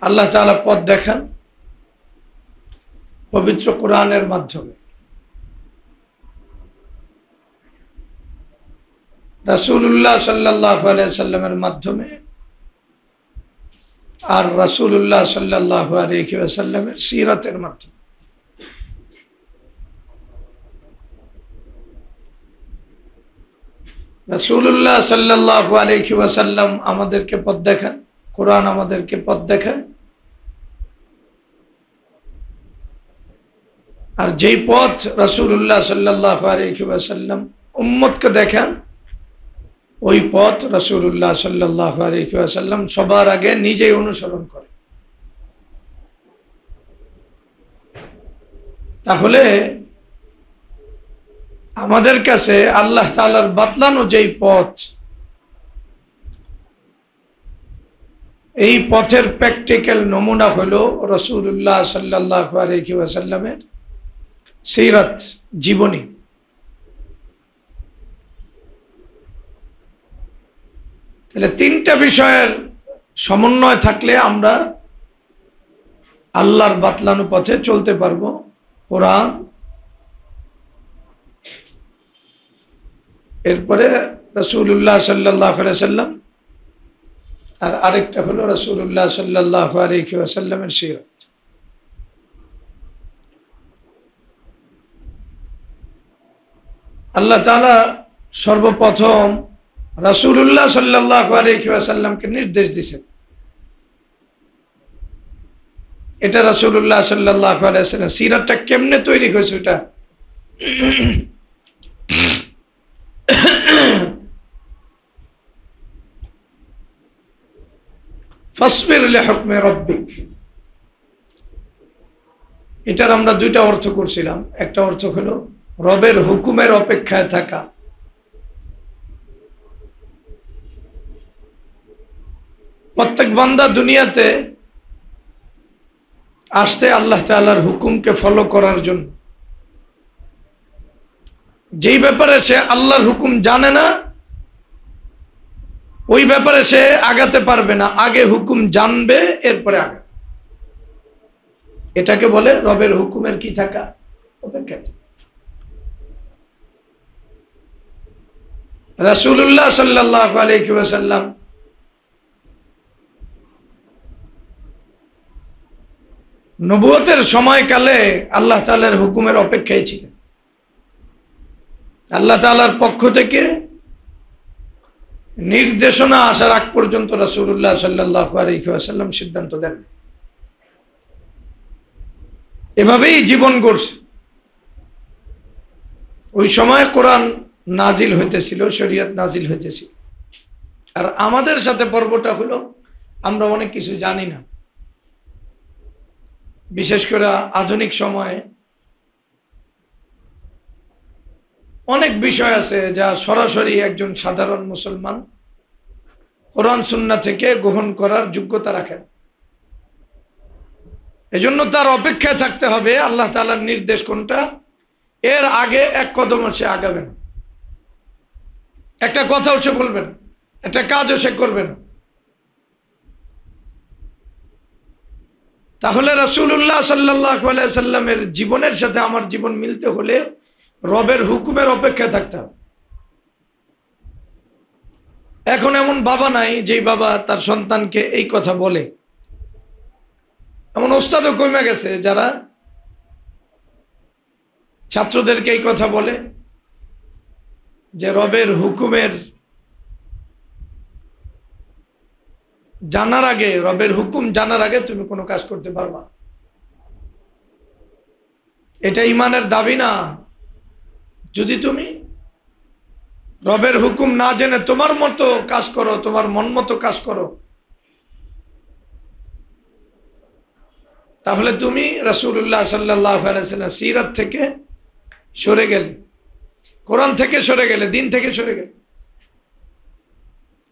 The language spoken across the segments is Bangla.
আল্লাহ তাআলা পথ দেখান পবিত্র কোরআনের মাধ্যমে, রাসূলুল্লাহ সাল্লাল্লাহু আলাইহি ওয়াসাল্লামের মাধ্যমে, আর রাসূলুল্লাহ সাল্লাল্লাহু আলাইহি ওয়াসাল্লামের সিরাতের মাধ্যমে। রাসূলুল্লাহ সাল্লাল্লাহু আলাইহি ওয়াসাল্লাম আমাদেরকে পথ দেখান, কোরআন আমাদেরকে পথ দেখায়। আর যেই পথ রাসূলুল্লাহ সাল্লাল্লাহু আলাইহি ওয়াসাল্লাম উম্মতকে দেখান, ওই পথ রাসূলুল্লাহ সাল্লাল্লাহু আলাইহি ওয়াসাল্লাম সবার আগে নিজেই অনুসরণ করে। তাহলে আমাদের কাছে আল্লাহ তাআলার বাতলানো যেই পথ, এই পথের প্র্যাকটিক্যাল নমুনা হলো রাসূলুল্লাহ সাল্লাল্লাহু আলাইহি ওয়াসাল্লামের সিরাত, জীবনী। তাহলে তিনটা বিষয়ের সমন্বয় থাকলে আমরা আল্লাহর বাতলানো পথে চলতে পারবো। কোরআন, এরপরে রাসূলুল্লাহ সাল্লাল্লাহু আলাইহি ওয়াসাল্লাম, আর আরেকটা হলো রাসূলুল্লাহ সাল্লাল্লাহু আলাইহি ওয়াসাল্লামের সিরাত। আল্লাহ তাআলা সর্বপ্রথম রাসূলুল্লাহ সাল্লাল্লাহু আলাইহি ওয়াসাল্লামকে নির্দেশ দিয়েছেন। এটা রাসূলুল্লাহ সাল্লাল্লাহু আলাইহি ওয়াসাল্লাম সিরাতটা কেমনে তৈরি হয়েছে, এটা ফাসবির লিহুকমি রাব্বিক, এটার আমরা দুইটা অর্থ করছিলাম। একটা অর্থ হলো রবের হুকুমের অপেক্ষায় থাকা। প্রত্যেক বান্দা দুনিয়াতে আসছে আল্লাহ তাআলার হুকুমকে ফলো করার জন্য। যেই ব্যাপারে সে আল্লাহর হুকুম জানে না, ওই ব্যাপারে সে আগাতে পারবে না। আগে হুকুম জানবে, এরপরে আগে। এটাকে বলে রবের হুকুমের কি থাকা, অপেক্ষা। রাসূলুল্লাহ সাল্লাল্লাহু আলাইহি ওয়াসাল্লাম নবুয়তের সময়কালে আল্লাহ তাআলার হুকুমের অপেক্ষায় ছিলেন। আল্লাহ তাআলার পক্ষ থেকে নির্দেশনা আসার আগ পর্যন্ত রাসূলুল্লাহ সাল্লাল্লাহু আলাইহি ওয়াসাল্লাম সিদ্ধান্ত দেন। এভাবেই জীবন গড়ছে। ওই সময় কোরআন নাজিল হইতেছিল, শরীয়ত নাজিল হইতেছিল। আর আমাদের সাথে পর্বটা হলো আমরা অনেক কিছু জানি না। বিশেষ করে আধুনিক সময়ে অনেক বিষয় আছে যা সরাসরি একজন সাধারণ মুসলমান কোরআন সুন্নাহ থেকে গ্রহণ করার যোগ্যতা রাখেন। এজন্য তার অপেক্ষায় থাকতে হবে আল্লাহ তাআলার নির্দেশ কোনটা, এর আগে এক কদমও সে আগাবে না। একটা কথাও সে বলবে না, একটা কাজও সে করবে না। তাহলে রাসূলুল্লাহ সাল্লাল্লাহু আলাইহি ওয়াসাল্লামের জীবনের সাথে আমার জীবন মিলতে হলে রবের হুকুমের অপেক্ষায় থাকতে হবে। এখন এমন বাবা নাই যেই বাবা তার সন্তানকে এই কথা বলে। এমন ওস্তাদও কমে গেছে যারা ছাত্রদেরকে এই কথা বলে যে রবের হুকুমের জানার আগে, রবের হুকুম জানার আগে তুমি কোনো কাজ করতে পারবা। এটা ঈমানের দাবি না। যদি তুমি রবের হুকুম না জেনে তোমার মতো কাজ করো, তোমার মন মতো কাজ করো, তাহলে তুমি রাসূলুল্লাহ সাল্লাল্লাহু আলাইহি ওয়াসাল্লাম সিরাত থেকে সরে গেলে, কোরআন থেকে সরে গেলে, দিন থেকে সরে গেলে।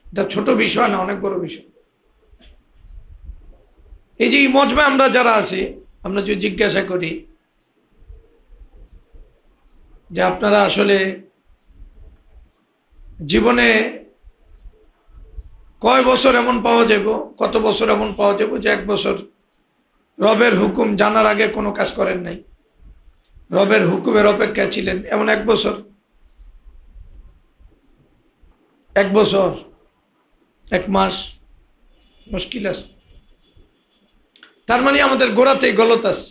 এটা ছোট বিষয় না, অনেক বড় বিষয়। এই যে মজমা আমরা যারা আছি, আমরা যদি জিজ্ঞাসা করি যে আপনারা আসলে জীবনে কয় বছর এমন পাওয়া যাব, কত বছর এমন পাওয়া যাব যে এক বছর রবের হুকুম জানার আগে কোনো কাজ করেন নাই, রবের হুকুমের অপেক্ষায় ছিলেন, এমন এক বছর, এক বছর, এক মাস, মুশকিল আছে। তার মানে আমাদের গোড়াতেই গলত আছে।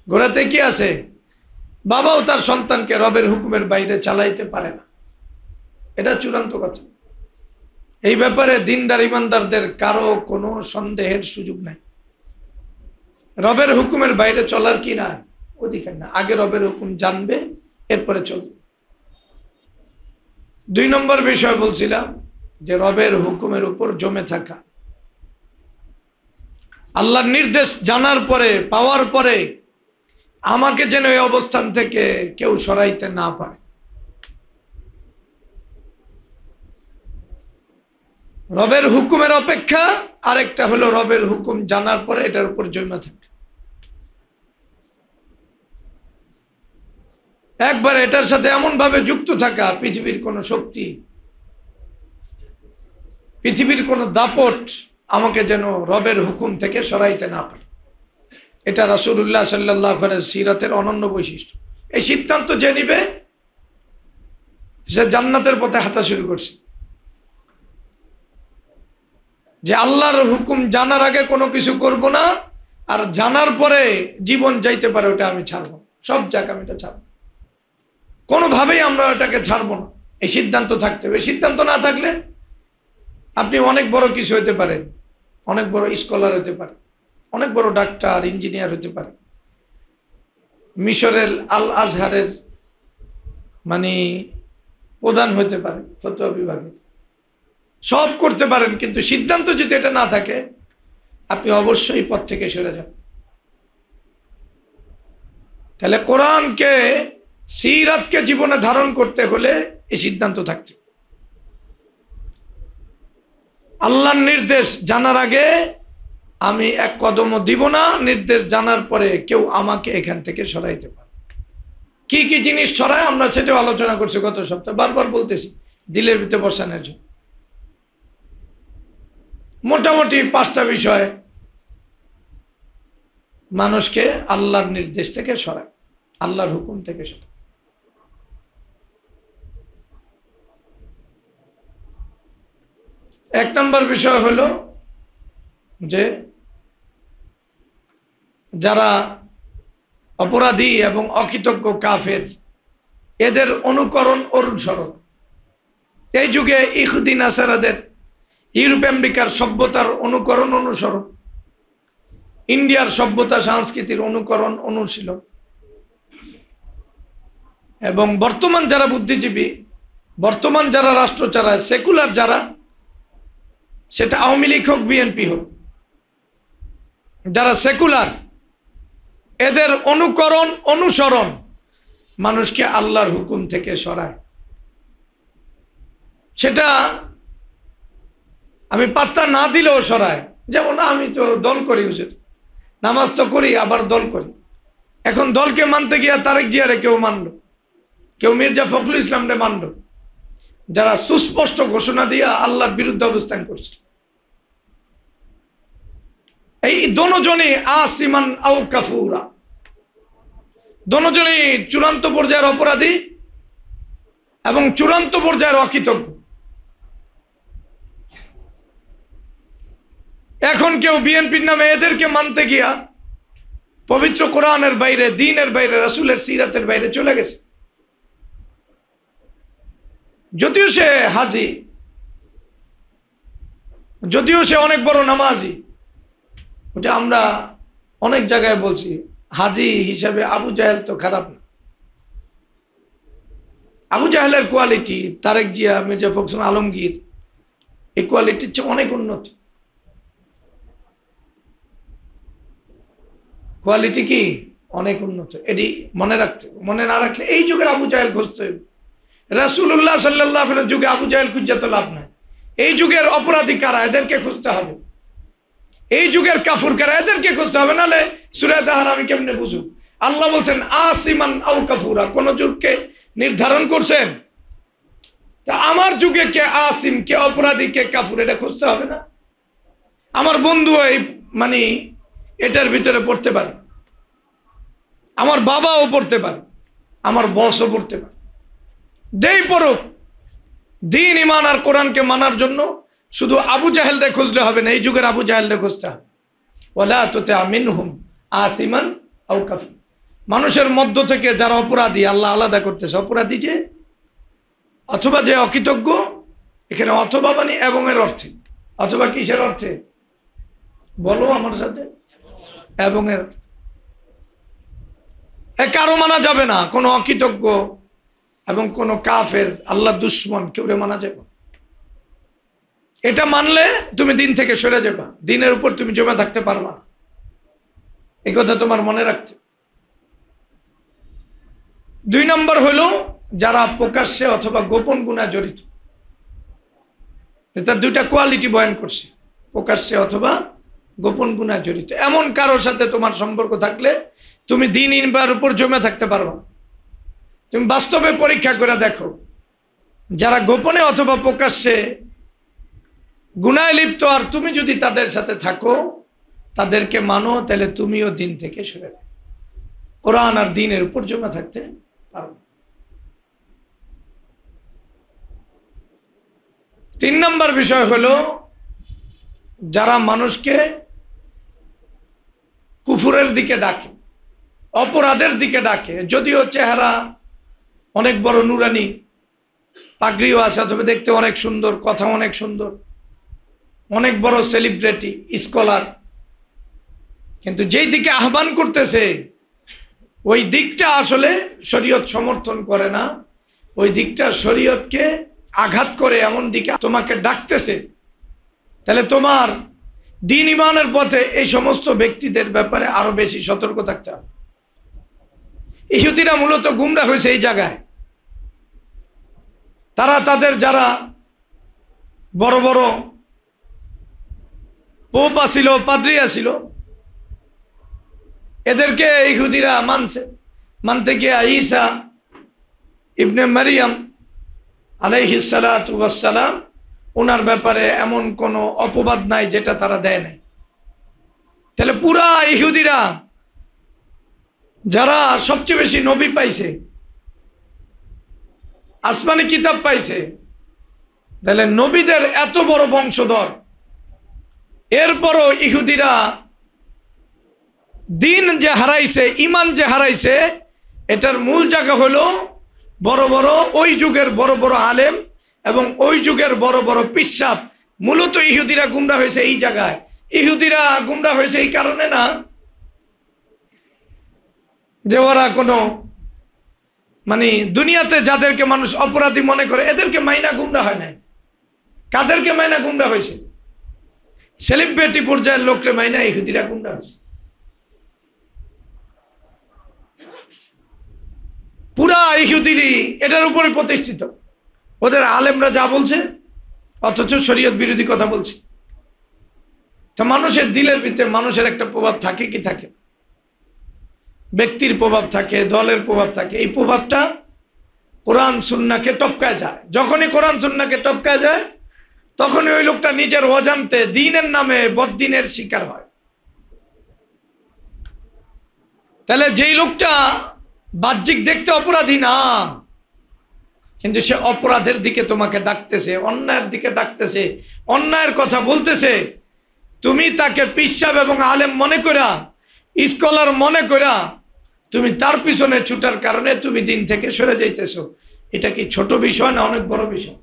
গোড়াতে কি আছে? বাবাও তার সন্তানকে রবের হুকুমের বাইরে চালাইতে পারে না, এটা চূড়ান্ত কথা। এই ব্যাপারে দিনদার ইমানদারদের কারো কোনো সন্দেহের সুযোগ নাই। রবের হুকুমের বাইরে চলার কি না অধিকার না। আগে রবের হুকুম জানবে, এরপরে চলবে। 2 নম্বর বিষয় বলছিলাম যে রবের হুকুমের উপর জমে থাকা। আল্লাহর নির্দেশ জানার পরে, পাওয়ার পরে আমাকে যেন এই অবস্থান থেকে কেউ সরাইতে না পারে। রবের হুকুমের অপেক্ষা আরেকটা হলো রবের হুকুম জানার পরে এটার উপর জমে থাকা। একবার এটার সাথে এমন ভাবে যুক্ত থাকা, পৃথিবীর কোন শক্তি, পৃথিবীর কোন দাপট আমাকে যেন রবের হুকুম থেকে সরাইতে না পারে। এটা রাসূলুল্লাহ সাল্লাল্লাহু আলাইহি সিরাতের অনন্য বৈশিষ্ট্য। এই সিদ্ধান্ত যে নিবে সে জান্নাতের পথে হাঁটা শুরু করছে। যে আল্লাহর হুকুম জানার আগে কোনো কিছু করব না, আর জানার পরে জীবন যাইতে পারে ওটা আমি ছাড়বো, সব যাক আমি এটা ছাড়বো, কোনোভাবেই আমরা ওটাকে ছাড়বো না। এই সিদ্ধান্ত থাকতে হবে। সিদ্ধান্ত না থাকলে আপনি অনেক বড় কিছু হতে পারেন, অনেক বড় স্কলার হতে পারে, অনেক বড় ডাক্তার, ইঞ্জিনিয়ার হতে পারে, মিশরের আল আজহারের মানে প্রধান হতে পারে, ফতোয়া বিভাগের, সব করতে পারেন, কিন্তু সিদ্ধান্ত যদি এটা না থাকে আপনি অবশ্যই পথ থেকে সরে যান। তাহলে কোরআনকে, সিরাতকে জীবনে ধারণ করতে হলে এই সিদ্ধান্ত থাকতে, আল্লাহর নির্দেশ জানার আগে আমি এক কদমও দিব না, নির্দেশ জানার পরে কেউ আমাকে এখান থেকে সরাইতে পারে। কি কি জিনিস সরায় আমরা সেটাও আলোচনা করছি গত সপ্তাহে, বারবার বলতেছি দিলের ভিতরে বসানোর জন্য। মোটামুটি 5টা বিষয় মানুষকে আল্লাহর নির্দেশ থেকে সরায়, আল্লাহর হুকুম থেকে সরায়। এক নম্বর বিষয় হলো যে যারা অপরাধী এবং অকৃতজ্ঞ কাফের, এদের অনুকরণ অনুসরণ। এই যুগে ইহুদি নাসারাদের, ইউরোপ আমেরিকার সভ্যতার অনুকরণ অনুসরণ, ইন্ডিয়ার সভ্যতা সংস্কৃতির অনুকরণ অনুশীলন, এবং বর্তমান যারা বুদ্ধিজীবী, বর্তমান যারা রাষ্ট্র চালায়, সেকুলার যারা, সেটা আওয়ামী লীগ হোক, বিএনপি হোক, যারা সেকুলার, এদের অনুকরণ অনুসরণ মানুষকে আল্লাহর হুকুম থেকে সরায়। সেটা আমি পাত্তা না দিলেও সরায়। যেমন আমি তো দল করি, হুজুর নামাজ তো করি, আবার দল করি। এখন দলকে মানতে গিয়া তারেক জিয়ারে কেউ মানল, কেউ মির্জা ফখরুল ইসলামরে মানল, যারা সুস্পষ্ট ঘোষণা দিয়া আল্লাহর বিরুদ্ধে অবস্থান করছে। এই দোনোজনই আসিমান আও কাফুরা, দোনোজনই চূড়ান্ত পর্যায়ের অপরাধী এবং চূড়ান্ত পর্যায়ের অকৃতজ্ঞ। এখন কেউ বিএনপির নামে এদেরকে মানতে গিয়া পবিত্র কোরআনের বাইরে, দ্বীনের বাইরে, রাসূলের সিরাতের বাইরে চলে গেছে। যদিও সে হাজি, যদিও সে অনেক বড় নামাজি, ওটা আমরা অনেক জায়গায় বলছি, হাজি হিসাবে আবু জাহেল তো খারাপ না। আবু জাহেলের কোয়ালিটি, তারেক জিয়া, মির্জা ফখরুল আলমগীর, এই কোয়ালিটির চেয়ে অনেক উন্নত। কোয়ালিটি কি অনেক উন্নত, এটি মনে রাখতে, মনে না রাখলে এই যুগের আবু জাহেল খুঁজতে হবে। রাসূলুল্লাহ সাল্লাল্লাহু আলাইহি যুগে আবু জাহেল খুঁজে তো লাভ নাই। এই যুগের অপরাধী কারা, এদেরকে খুঁজতে হবে। এই যুগের কাফুর কারা, এদেরকে খুঁজতে হবে, নাহলে সূরা তাহার আমি কেমনে বুঝব? আল্লাহ বলছেন আসিমান আও কাফুরা, কোন যুগকে নির্ধারণ করছেন তা আমার যুগে কে আসিম, কে অপরাধী, কে কাফুর, এটা খুঁজতে হবে না? আমার বন্ধু এই মানে এটার ভিতরে পড়তে পারে, আমার বাবাও পড়তে পারে, আমার বসও পড়তে পারে। যেই পড়ুক, দিন ইমান আর কোরআনকে মানার জন্য শুধু আবু জাহেলরে খুঁজলে হবে না, এই যুগের আবু জাহেলরে খুঁজতে হবে। ওয়ালা তুতি' মিনহুম আসিমান আও কাফুর। মানুষের মধ্য থেকে যারা অপরাধী, আল্লাহ আলাদা করতেছে, অপরাধী যে অথবা যে অকৃতজ্ঞ, এখানে অথবা মানে এবং এর অর্থে। অথবা কিসের অর্থে বলো আমার সাথে? এবং এর কারো মানা যাবে না, কোনো অকৃতজ্ঞ এবং কোনো কাফের, আল্লাহ দুশ্মন কেউরে মানা যাবে। এটা মানলে তুমি দিন থেকে সরে যাবা, দিনের উপর তুমি জমে থাকতে পারবা না। এই কথা তোমার মনে রাখতে। 2 নম্বর হলো যারা প্রকাশ্যে অথবা গোপন গুনাহ জড়িত। এটা 2টা কোয়ালিটি বয়ান করছে, প্রকাশ্যে অথবা গোপন গুনাহ জড়িত। এমন কারোর সাথে তোমার সম্পর্ক থাকলে তুমি দিন ইনবার উপর জমে থাকতে পারবা। তুমি বাস্তবে পরীক্ষা করে দেখো, যারা গোপনে অথবা প্রকাশ্যে গুনাহে লিপ্ত, আর তুমি যদি তাদের সাথে থাকো, তাদেরকে মানো, তাহলে তুমিও দিন থেকে সরে যাবে, কোরআন আর দিনের উপর জমে থাকতে পারো। 3 নম্বর বিষয় হলো যারা মানুষকে কুফুরের দিকে ডাকে, অপরাধের দিকে ডাকে, যদিও চেহারা অনেক বড় নুরানি, পাগড়িও আছে, অথবা দেখতে অনেক সুন্দর, কথা অনেক সুন্দর, অনেক বড় সেলিব্রিটি, স্কলার, কিন্তু যেই দিকে আহ্বান করতেছে ওই দিকটা আসলে শরীয়ত সমর্থন করে না, ওই দিকটা শরীয়তকে আঘাত করে, এমন দিকে তোমাকে ডাকতেছে, তাহলে তোমার দিন ইমানের পথে এই সমস্ত ব্যক্তিদের ব্যাপারে আরো বেশি সতর্ক থাকতে হবে। ইহুদিরা মূলত গুমরাহ হয়েছে এই জায়গায়। তারা তাদের যারা বড় বড় পোপ আসিল, পাদ্রী আসিল, এদেরকে ইহুদিরা মানতে গিয়ে ঈসা ইবনে মারিয়াম আলাইহিস সালাতু ওয়াস সালাম, ওনার ব্যাপারে এমন কোনো অপবাদ নাই যেটা তারা দেয় নাই। তাহলে পুরা ইহুদিরা যারা সবচেয়ে বেশি নবী পাইছে, আসমানি কিতাব পাইছে, তাহলে নবীদের এত বড় বংশধর, এরপরও ইহুদিরা দিন যে হারাইছে, ইমান যে হারাইছে, এটার মূল জায়গা হলো বড় বড় ওই যুগের বড় বড় আলেম এবং ওই যুগের বড় বড় পিশাব। মূলত ইহুদিরা গুমরা হয়েছে এই জায়গায়। ইহুদিরা গুমরা হয়েছে এই কারণে না যে ওরা কোনো মানে দুনিয়াতে যাদেরকে মানুষ অপরাধী মনে করে এদেরকে মাইনা গুমরা হয় নাই। কাদেরকে মাইনা গুমরা হয়েছে? সেলিব্রিটি পর্যায়ের লোকরে মাইনা ইহুদিরা গুমরা হয়েছে। পুরা ইহুদিরই এটার উপরে প্রতিষ্ঠিত। ওদের আলেমরা যা বলছে, অথচ শরীয়ত বিরোধী কথা বলছে। তা মানুষের দিলের ভিতরে মানুষের একটা প্রভাব থাকে কি থাকে? ব্যক্তির প্রভাব থাকে, দলের প্রভাব থাকে। এই প্রভাবটা কোরআন সুন্নাহকে টপকায় যায়। যখনই কোরআন সুন্নাহকে টপকায় যায়, তখনই ওই লোকটা নিজের অজান্তে দ্বীনের নামে বদ্দীনের শিকার হয়। তাহলে যেই লোকটা বাহ্যিক দেখতে অপরাধী না, কিন্তু সে অপরাধের দিকে তোমাকে ডাকতেছে, অন্যায়ের দিকে ডাকতেছে, অন্যায়ের কথা বলতেছে, তুমি তাকে পিশাব এবং আলেম মনে করা, স্কলার মনে করা, তুমি তার পিছনে ছুটার কারণে তুমি দিন থেকে সরে যাইতেছো। এটা কি ছোট বিষয় না অনেক বড় বিষয়?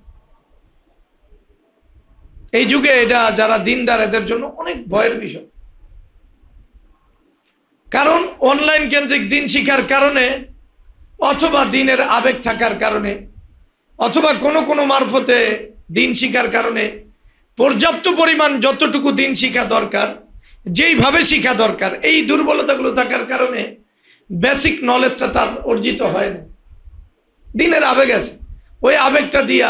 এই যুগে এটা যারা দিনদার এদের জন্য অনেক ভয়ের বিষয়। কারণ অনলাইন কেন্দ্রিক দিন শিখার কারণে, অথবা দিনের আবেগ থাকার কারণে, অথবা কোনো কোনো মারফতে দিন শিখার কারণে পর্যাপ্ত পরিমাণ যতটুকু দিন শিখা দরকার, যেইভাবে শিখা দরকার, এই দুর্বলতাগুলো থাকার কারণে বেসিক নলেজটা তার অর্জিত হয় না। দিনের আবেগ আছে, ওই আবেগটা দিয়া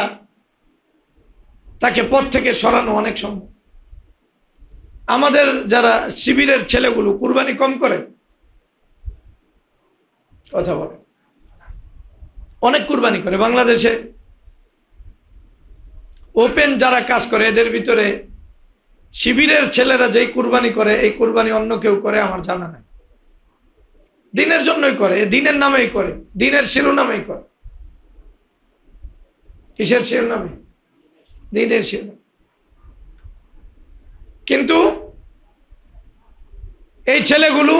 তাকে পথ থেকে সরানো অনেক সম্ভব। আমাদের যারা শিবিরের ছেলেগুলো কুরবানি কম করে, কথা বলে, অনেক কুরবানি করে। বাংলাদেশে ওপেন যারা কাজ করে এদের ভিতরে শিবিরের ছেলেরা যেই কুরবানি করে এই কুরবানি অন্য কেউ করে আমার জানা নাই। দিনের জন্যই করে, দিনের নামেই করে, দিনের শিরোনামেই করে। কিসের শিরোনামে? দিনের শিরোনামে। কিন্তু এই ছেলেগুলো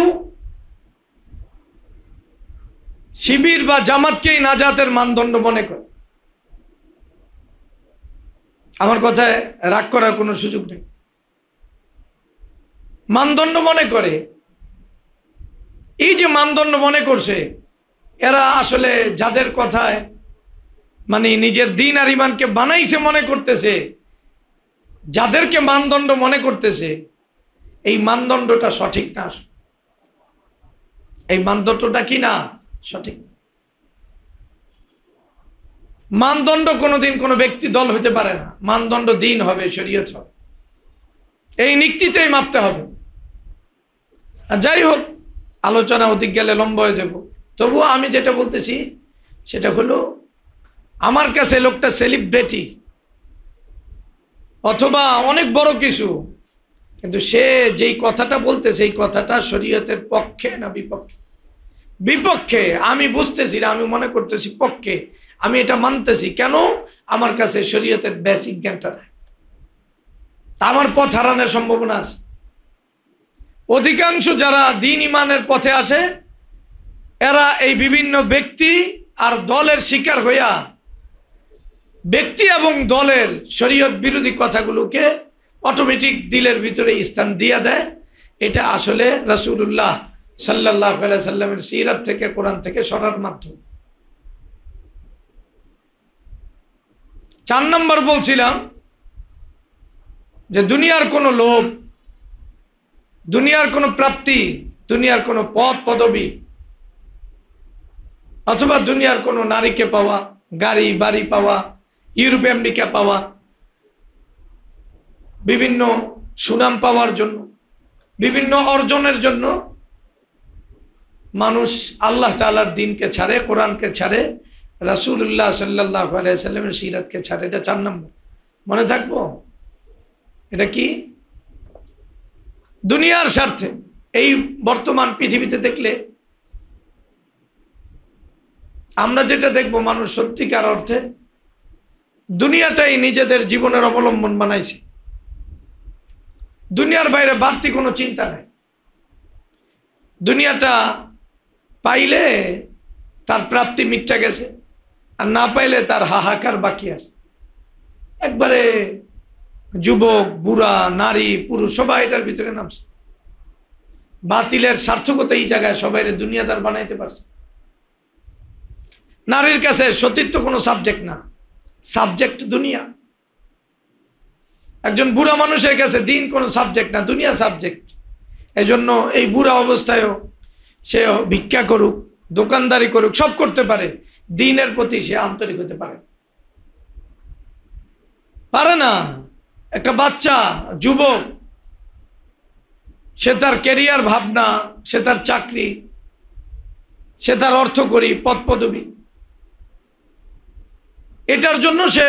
শিবির বা জামাতকেই নাজাতের মানদণ্ড মনে করে। আমার কথায় রাগ করার কোনো সুযোগ নেই। মানদণ্ড মনে করে। এই যে মানদণ্ড মনে করছে, এরা আসলে যাদের কথায় মানে নিজের দিন আর ইমানকে বানাইছে মনে করতেছে, যাদেরকে মানদণ্ড মনে করতেছে, এই মানদণ্ডটা সঠিক না। এই মানদণ্ডটা কি না সঠিক। মানদণ্ড কোনোদিন কোনো ব্যক্তি দল হতে পারে না। মানদণ্ড দিন হবে, শরীয়ত হবে। এই নীতিতেই মাপতে হবে। যাই হোক, আলোচনা অধিক গেলে লম্বা হয়ে যাব। তবুও আমি যেটা বলতেছি সেটা হলো, আমার কাছে লোকটা সেলিব্রিটি অথবা অনেক বড় কিছু, কিন্তু সে যেই কথাটা বলতেছে এই কথাটা শরীয়তের পক্ষে না বিপক্ষে? বিপক্ষে। আমি বুঝতেছি না, আমি মনে করতেছি পক্ষে। আমি এটা মানতেছি। কেন? আমার কাছে শরীয়তের বেসিক জ্ঞানটা নাই। আমার পথ হারানোর সম্ভাবনা আছে। অধিকাংশ যারা দিন ইমানের পথে আসে, এরা এই বিভিন্ন ব্যক্তি আর দলের শিকার হইয়া ব্যক্তি এবং দলের শরীয়ত বিরোধী কথাগুলোকে অটোমেটিক দিলের ভিতরে স্থান দিয়ে দেয়। এটা আসলে রাসূলুল্লাহ সাল্লাল্লাহু আলাইহি সাল্লামের সিরাত থেকে, কোরআন থেকে সরার মাধ্যম। 4 নম্বর বলছিলাম যে দুনিয়ার কোনো লোভ, দুনিয়ার কোনো প্রাপ্তি, দুনিয়ার কোনো পদ পদবী অথবা দুনিয়ার কোনো নারীকে পাওয়া, গাড়ি বাড়ি পাওয়া, ইউরোপ আমেরিকা পাওয়া, বিভিন্ন সুনাম পাওয়ার জন্য, বিভিন্ন অর্জনের জন্য মানুষ আল্লাহ তাআলার দিনকে ছাড়ে, কোরআনকে ছাড়ে, রাসূলুল্লাহ সাল্লাল্লাহু আলাইহি সাল্লামের সিরাতকে ছাড়ে। এটা 4 নম্বর। মনে থাকবো? এটা কি? দুনিয়ার স্বার্থে। এই বর্তমান পৃথিবীতে দেখলে আমরা যেটা দেখবো, মানুষ সত্যিকার অর্থে দুনিয়াটাই নিজেদের জীবনের অবলম্বন বানাইছে। দুনিয়ার বাইরে বাড়তি কোনো চিন্তা নাই। দুনিয়াটা পাইলে তার প্রাপ্তি মিটটা গেছে, আর না পাইলে তার হাহাকার বাকি আছে। একবারে যুবক, বুড়া, নারী, পুরুষ সবাই এটার ভিতরে নামছে। বাতিলের সার্থকতা এই জায়গায় সবাই দুনিয়াদার বানাইতে পারছে। নারীর কাছে সতীত্ব কোনো সাবজেক্ট না, সাবজেক্ট দুনিয়া। একজন বুড়া মানুষের কাছে দিন কোনো সাবজেক্ট না, দুনিয়া সাবজেক্ট। এই জন্য এই বুড়া অবস্থায়ও সে ভিক্ষা করুক, দোকানদারি করুক, সব করতে পারে, দিনের প্রতি সে আন্তরিক হতে পারে পারে না। একটা বাচ্চা, যুবক, সে তার ক্যারিয়ার ভাবনা, সে তার চাকরি, সে তার অর্থকরী, পদ পদবী, এটার জন্য সে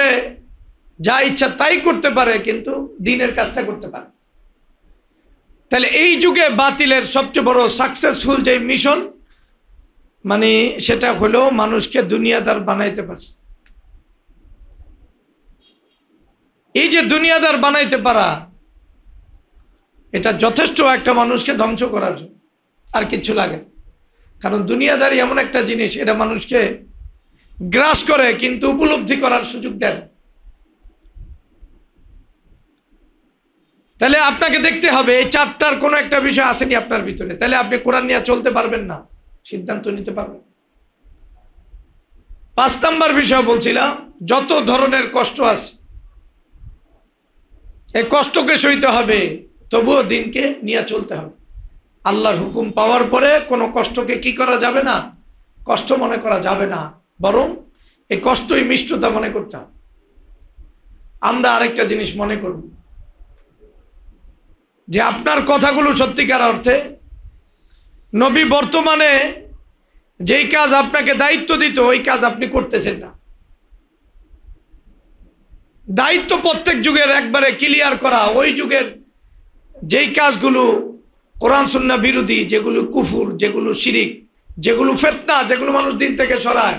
যা ইচ্ছা তাই করতে পারে, কিন্তু দিনের কাজটা করতে পারে। তাহলে এই যুগে বাতিলের সবচেয়ে বড় সাকসেসফুল যে মিশন, মানে সেটা হলো মানুষকে দুনিয়াদার বানাইতে পারছে। এই যে দুনিয়াদার বানাইতে পারা, এটা যথেষ্ট একটা মানুষকে ধ্বংস করার জন্য, আর কিচ্ছু লাগে। কারণ দুনিয়াদারি এমন একটা জিনিস, এটা মানুষকে গ্রাস করে কিন্তু উপলব্ধি করার সুযোগ দেয় না। তাহলে আপনাকে দেখতে হবে এই 4টার কোনো একটা বিষয় আসেনি আপনার ভিতরে, তাহলে আপনি কোরআন নিয়ে চলতে পারবেন না, সিদ্ধান্ত নিতে পারবেন। 5 নম্বর বিষয় বলছিলাম, যত ধরনের কষ্ট আছে এই কষ্টকে সইতে হবে, তবুও দিনকে নিয়ে চলতে হবে। আল্লাহর হুকুম পাওয়ার পরে কোনো কষ্টকে কি করা যাবে না, কষ্ট মনে করা যাবে না, বরং এই কষ্টই মিষ্টতা মনে করতে হবে। আমরা আরেকটা জিনিস মনে করব যে আপনার কথাগুলো সত্যিকার অর্থে নবী বর্তমানে যেই কাজ আপনাকে দায়িত্ব দিত ওই কাজ আপনি করতেছেন না। দায়িত্ব প্রত্যেক যুগের একবারে ক্লিয়ার করা। ওই যুগের যেই কাজগুলো কোরআন সুন্নাহ বিরোধী, যেগুলো কুফুর, যেগুলো শিরিক, যেগুলো ফিতনা, যেগুলো মানুষ দিন থেকে সরায়,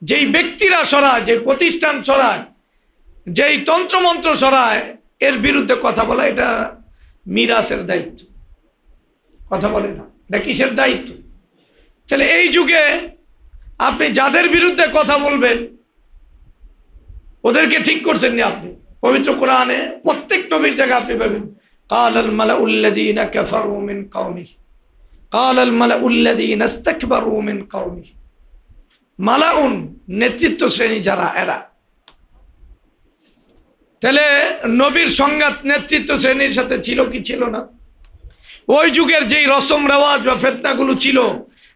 যেই ব্যক্তিরা সরায়, যে প্রতিষ্ঠান সরায়, যেই তন্ত্রমন্ত্র সরায়, এর বিরুদ্ধে কথা বলা এটা মিরাসের দায়িত্ব। কথা বলে না, এটা কিসের দায়িত্ব? তাহলে এই যুগে আপনি যাদের বিরুদ্ধে কথা বলবেন ওদেরকে ঠিক করছেন না আপনি। পবিত্র কোরআনে প্রত্যেক নবীর জায়গায় আপনি পাবেন কালাল মালাউল্লাযীনা কাফারু মিন কওমিহি, কালাল মালাউল্লাযীনা ইসতাকবারু মিন কওমিহি। মালাউন নেতৃত্ব শ্রেণী যারা, এরা। তাহলে নবীর সংঘাত নেতৃত্ব শ্রেণীর সাথে ছিল কি ছিল না? ওই যুগের যেই রসম রেওয়াজ বা ফিতনাগুলো ছিল,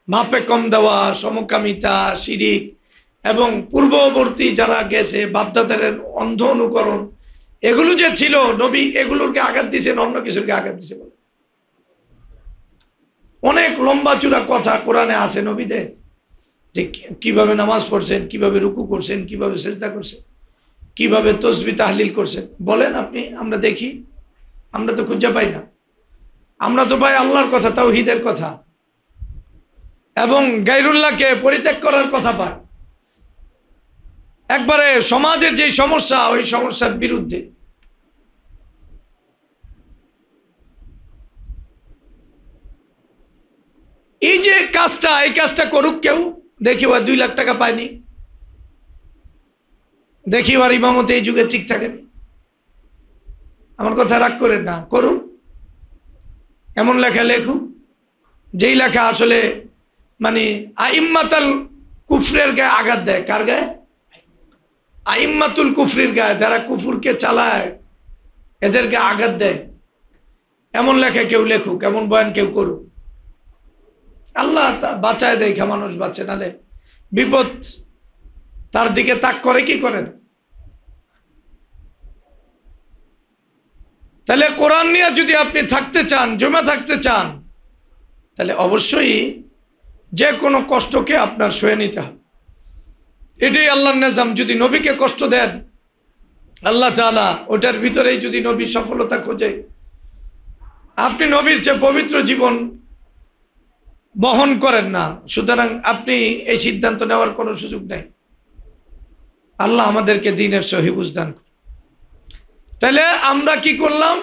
মাপে কম দেওয়া, সমকামিতা, শিরিক, এবং পূর্ববর্তী যারা গেছে বাপদাদার অন্ধ অনুকরণ, এগুলো যে ছিল, নবী এগুলোকে আঘাত দিয়েছেন, অন্য কিছুকে আঘাত দিয়েছে বলে অনেক লম্বা চূড়া কথা কোরআনে আছে নবীদের, যে কিভাবে নামাজ পড়ছেন, কিভাবে রুকু করছেন, কিভাবে সেজদা করছেন, কিভাবে তসবিহ তাহলিল করছেন। বলেন আপনি, আমরা দেখি, আমরা তো খুঁজে পাই না। আমরা তো পাই আল্লাহর কথা, তাওহীদের কথা, এবং গায়রুল্লাহকে পরিত্যাগ করার কথা পাই। একবারে সমাজের যে সমস্যা, ওই সমস্যার বিরুদ্ধে। এই যে কাজটা, এই কাজটা করুক কেউ, দেখি ওর 2 লাখ টাকা পায়নি, দেখি ওর ইমামতে এই যুগে ঠিক থাকেনি। আমার কথা রাগ করেন না, করুক, এমন লেখা লেখুক যেই লেখা আসলে মানে আইম্মাতাল কুফরের গায়ে আঘাত দেয়। কার গায়ে? আইম্মাতুল কুফরির গায়ে, যারা কুফুরকে চালায় এদের গায়ে আঘাত দেয়। এমন লেখা কেউ লেখুক, এমন বয়ান কেউ করুক। আল্লাহ বাঁচায় দেয়, মানুষ বাঁচে, নালে বিপদ তার দিকে তাক করে কি করেন। তাহলে কোরআন নিয়ে যদি আপনি থাকতে চান, জমা থাকতে চান, তাহলে অবশ্যই যে কোনো কষ্টকে আপনার সয়ে নিতে হবে। এটাই আল্লাহর নিজাম। যদি নবীকে কষ্ট দেন আল্লাহ তাআলা, ওটার ভিতরেই যদি নবী সফলতা খোঁজে, আপনি নবীর চেয়ে পবিত্র জীবন বহন করেন না, সুতরাং আপনি এই সিদ্ধান্ত নেওয়ার কোনো সুযোগ নেই। আল্লাহ আমাদেরকে দ্বীনের সহি বুঝদান করুন। তাহলে আমরা কি করলাম?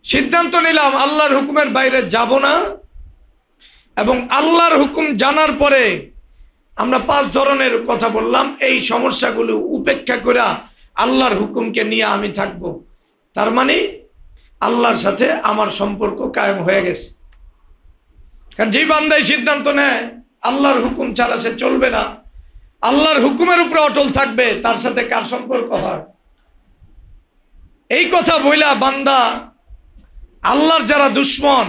সিদ্ধান্ত নিলাম আল্লাহর হুকুমের বাইরে যাব না, এবং আল্লাহর হুকুম জানার পরে আমরা 5 ধরনের কথা বললাম। এই সমস্যাগুলো উপেক্ষা করে আল্লাহর হুকুমকে নিয়ে আমি থাকব। তার মানে আল্লাহর সাথে আমার সম্পর্ক কায়েম হয়ে গেছে। কারণ যেই বান্দাই সিদ্ধান্ত নেয় আল্লাহর হুকুম ছাড়া সে চলবে না, আল্লাহর হুকুমের উপরে অটল থাকবে, তার সাথে কার সম্পর্ক হয়? এই কথা বইলা বান্দা আল্লাহর যারা দুশ্মন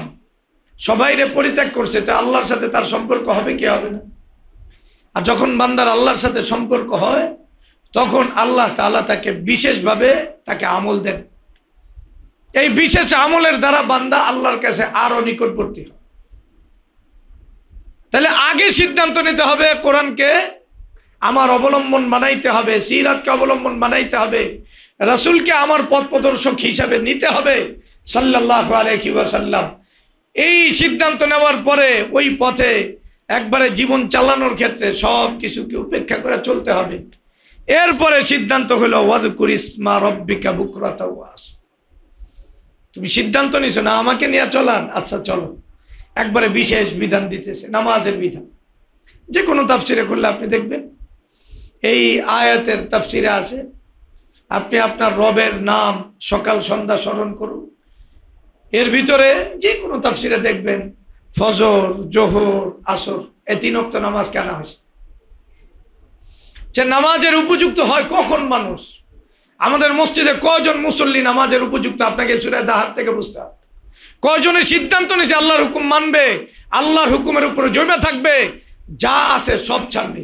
সবাইরে পরিত্যাগ করছে, তা আল্লাহর সাথে তার সম্পর্ক হবে কি হবে না? আর যখন বান্দার আল্লাহর সাথে সম্পর্ক হয়, তখন আল্লাহ তাআলা তাকে বিশেষভাবে তাকে আমল দেন। এই বিশেষ আমলের দ্বারা বান্দা আল্লাহর কাছে আরো নিকটবর্তী হয়। তাহলে আগে সিদ্ধান্ত নিতে হবে কোরআনকে আমার অবলম্বন বানাইতে হবে, সিরাতকে অবলম্বন বানাইতে হবে, রাসূলকে আমার পথ প্রদর্শক হিসাবে নিতে হবে সাল্লাল্লাহু আলাইহি ওয়াসাল্লাম। এই সিদ্ধান্ত নেওয়ার পরে ওই পথে একবারে জীবন চালানোর ক্ষেত্রে সব কিছুকে উপেক্ষা করে চলতে হবে। এরপরে সিদ্ধান্ত হলো ওয়াযকুর ইসমা রাব্বিকা বুকরাতা ওয়া আসিলা। তুমি সিদ্ধান্ত নিছো না আমাকে নিয়ে চলার, আচ্ছা চলো। একবারে বিশেষ বিধান দিতেছে, নামাজের বিধান। যে কোনো তাফসিরে করলে আপনি দেখবেন এই আয়াতের তাফসিরে আছে, আপনি আপনার রবের নাম সকাল সন্ধ্যা স্মরণ করুন। এর ভিতরে যে কোনো তাফসিরে দেখবেন ফজর, জোহর, আসর, এই 3 ওয়াক্ত নামাজ কেন হয়েছে। যে নামাজের উপযুক্ত হয় কখন মানুষ, আমাদের মসজিদে কয়জন মুসল্লি নামাজের উপযুক্ত, আপনাকে সূরা দাহার থেকে বুঝতে হবে। কয়জনের সিদ্ধান্ত নিয়েছে আল্লাহর হুকুম মানবে, আল্লাহর হুকুমের উপরে জমে থাকবে, যা আছে সব ছাড়বে।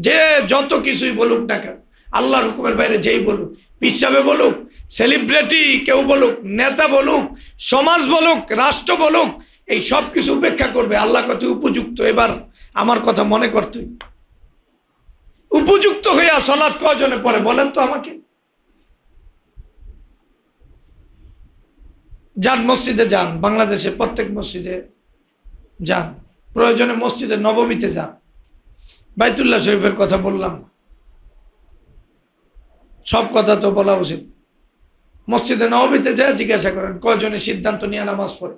যে যত কিছুই বলুক না কেন, আল্লাহর হুকুমের বাইরে যেই বলুক, পিসাবে বলুক, সেলিব্রিটি কেউ বলুক, নেতা বলুক, সমাজ বলুক, রাষ্ট্র বলুক, এই সব কিছু উপেক্ষা করবে। আল্লাহ কত উপযুক্ত, এবার আমার কথা মনে করতে উপযুক্ত হইয়া সালাত কয়জনে পড়ে বলেন তো আমাকে। যান, মসজিদে যান, বাংলাদেশে প্রত্যেক মসজিদে যান, প্রয়োজনে মসজিদে নববীতে যান। বাইতুল্লাহ শরীফের কথা বললাম না, সব কথা তো বলা উচিত। মসজিদে নববীতে যায় জিজ্ঞাসা করেন কয়জনে সিদ্ধান্ত নিয়ে নামাজ পড়ে।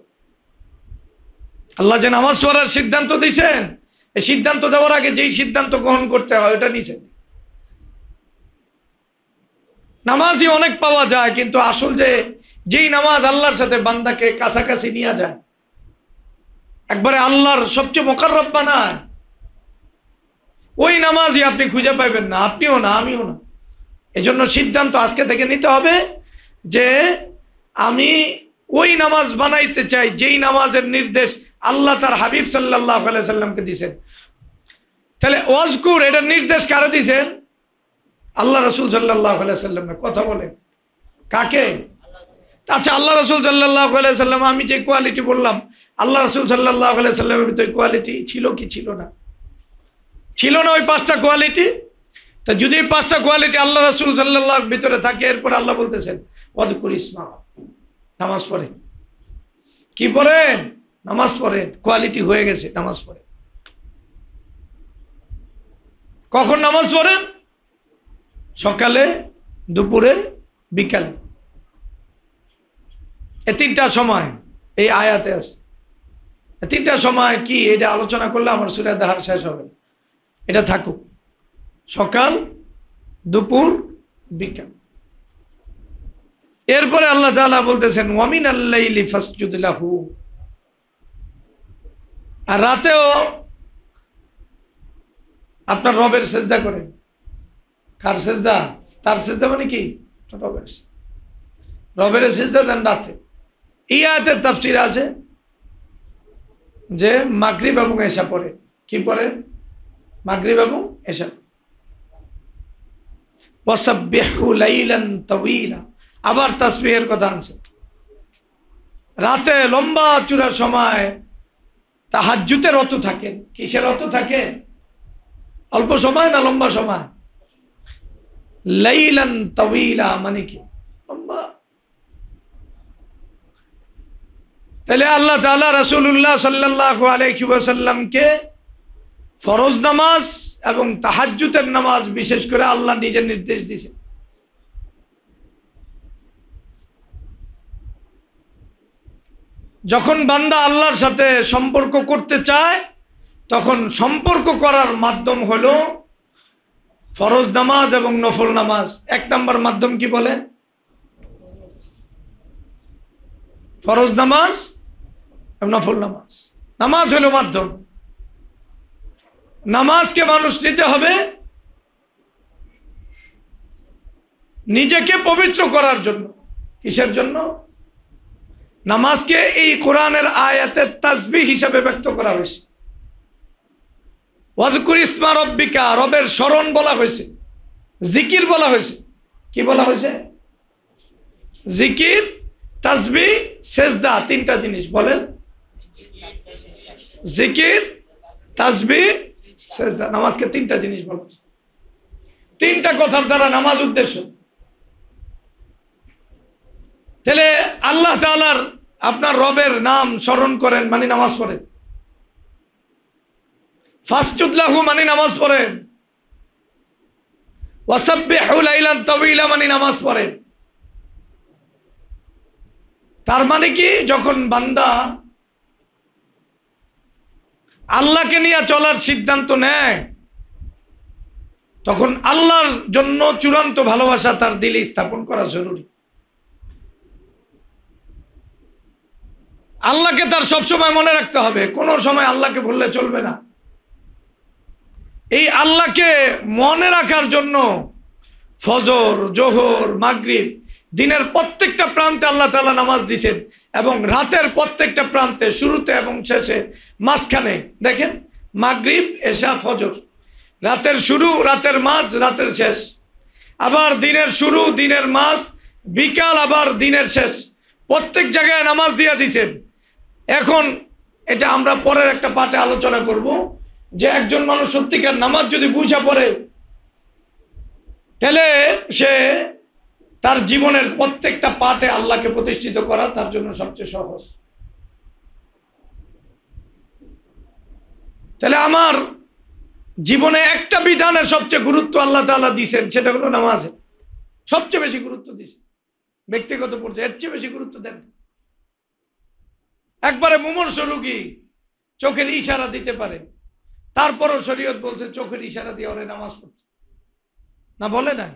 আল্লাহ যে নামাজ পড়ার সিদ্ধান্ত দিয়েছেন, এই সিদ্ধান্ত দেওয়ার আগে যেই সিদ্ধান্ত গ্রহণ করতে হয় ওটা নিছেন। নামাজই অনেক পাওয়া যায়, কিন্তু আসল যেই নামাজ আল্লাহর সাথে বান্দাকে কাছাকাছি নিয়ে যায়, একবারে আল্লাহর সবচেয়ে মোকাররব বানায়, ওই নামাজই আপনি খুঁজে পাইবেন না, আপনিও না, আমিও না। এজন্য সিদ্ধান্ত আজকে থেকে নিতে হবে যে আমি ওই নামাজ বানাইতে চাই যেই নামাজের নির্দেশ আল্লাহ তার হাবিব সাল্লাল্লাহু আলাইহি সাল্লামকে দিয়েছেন। তাহলে ওয়াজকুর এটার নির্দেশ কারে দিয়েছেন? আল্লাহ রাসূল সাল্লাল্লাহু আলাইহি সাল্লামের। কথা বলেন কাকে? আচ্ছা, আল্লাহ রাসূল সাল্লাল্লাহু আলাইহি সাল্লাম, আমি যে কোয়ালিটি বললাম, আল্লাহ রাসূল সাল্লাল্লাহু আলাইহি সাল্লামের ভিতরে কোয়ালিটি ছিল কি ছিল না? ছিল না ওই 5টা কোয়ালিটি? তা যদি 5টা কোয়ালিটি আল্লাহ রাসূল সাল্লাল্লাহু ভিতরে থাকে, এরপর আল্লাহ বলতেছেন ওয়াজকুর ইসমা, নামাজ পড়েন। কি পড়েন? নামাজ পড়েন। কোয়ালিটি হয়ে গেছে, নামাজ পড়েন। কখন নামাজ পড়েন? সকালে, দুপুরে, বিকালে, এই 3টা সময় এই আয়াতে আছে। 3টা সময় কি এটা আলোচনা করলে আমার সূরা দাহার শেষ হবে না, এটা থাকুক। সকাল, দুপুর, বিকাল। এরপরে আল্লাহ তাআলা বলতেছেন ওয়ামিনাল লাইলি ফাসজুদ লাহু, আর রাতেও আপনার রবের সেজদা করেন। কার সেজদা? তার সেজদা মানে কি? রবের। রবের সেজদা দেন রাতে। এই আয়াতের তাফসীর আছে যে মাগরিব এবং এশা পড়ে। কি পড়ে? মাগরিব এবং এশা। ওয়াসাব্বিহু লাইলান তাওয়িলা, আবার তাসবিহের কথা আনছে। রাতে লম্বা চূড়া সময় তাহাজ্জুদের রত থাকেন। কিসের রত থাকেন? অল্প সময় না লম্বা সময়? লাইলান তাওয়িলা মানে কি? লম্বা। তাহলে আল্লাহ তাআলা রাসূলুল্লাহ সাল্লাল্লাহু আলাইহি ওয়াসাল্লামকে ফরজ নামাজ এবং তাহাজ্জুদের নামাজ বিশেষ করে আল্লাহ নিজের নির্দেশ দিয়েছেন। যখন বান্দা আল্লাহর সাথে সম্পর্ক করতে চায়, তখন সম্পর্ক করার মাধ্যম হলো ফরজ নামাজ এবং নফল নামাজ। 1 নম্বর মাধ্যম কি বলেন? ফরজ নামাজ এবং নফল নামাজ। নামাজ হলো মাধ্যম। নামাজকে মানুষ নিতে হবে নিজেকে পবিত্র করার জন্য। কিসের জন্য? নামাজকে এই কোরআনের আয়াতের তাসবিহ হিসাবে ব্যক্ত করা হয়েছে। ওয়াজকুর ইসমা রব্বিকা, রবের স্মরণ বলা হয়েছে, জিকির বলা হয়েছে। কি বলা হয়েছে? জিকির, তাসবিহ, সেজদা। 3টা জিনিস বলেন। জিকির, তাসবিহ, সেজদা। নামাজকে 3টা জিনিস বলা হয়েছে। 3টা কথার দ্বারা নামাজ উদ্দেশ্য। তাহলে আল্লাহ তাআলার, আপনার রবের নাম স্মরণ করেন মানে নামাজ পড়েন। ফাসজুদ লাহু মানে নামাজ পড়েন। ওয়াসাব্বিহু লাইলান তাওয়িলা মানে নামাজ পড়েন। তার মানে কি? যখন বান্দা আল্লাহকে নিয়ে চলার সিদ্ধান্ত নেয়, তখন আল্লাহর জন্য চূড়ান্ত ভালোবাসা তার দিলে স্থাপন করা জরুরি। আল্লাহকে তার সবসময় মনে রাখতে হবে, কোনো সময় আল্লাহকে ভুললে চলবে না। এই আল্লাহকে মনে রাখার জন্য ফজর, জোহর, মাগরিব, দিনের প্রত্যেকটা প্রান্তে আল্লাহ তাআলা নামাজ দিয়েছেন, এবং রাতের প্রত্যেকটা প্রান্তে, শুরুতে এবং শেষে, মাঝখানে দেখেন মাগরিব, এশা, ফজর। রাতের শুরু, রাতের মাঝ, রাতের শেষ। আবার দিনের শুরু, দিনের মাঝ, বিকাল, আবার দিনের শেষ। প্রত্যেক জায়গায় নামাজ দিয়ে দিয়েছেন। এখন এটা আমরা পরের একটা পাঠে আলোচনা করব যে একজন মানুষ সত্যিকার নামাজ যদি বুঝা পড়ে, তাহলে সে তার জীবনের প্রত্যেকটা পার্টে আল্লাহকে প্রতিষ্ঠিত করা তার জন্য সবচেয়ে সহজ। তাহলে আমার জীবনে একটা বিধানের সবচেয়ে গুরুত্ব আল্লাহ তাআলা দিয়েছেন, সেটা হলো নামাজে সবচেয়ে বেশি গুরুত্ব দিয়েছেন। ব্যক্তিগত পর্যায়ে এর চেয়ে বেশি গুরুত্ব দেন। একবারে মুমূর্ষু রোগী চোখের ইশারা দিতে পারে, তারপরও শরীয়ত বলছে চোখের ইশারা দিয়ে ওরে নামাজ পড়তে, না বলে না?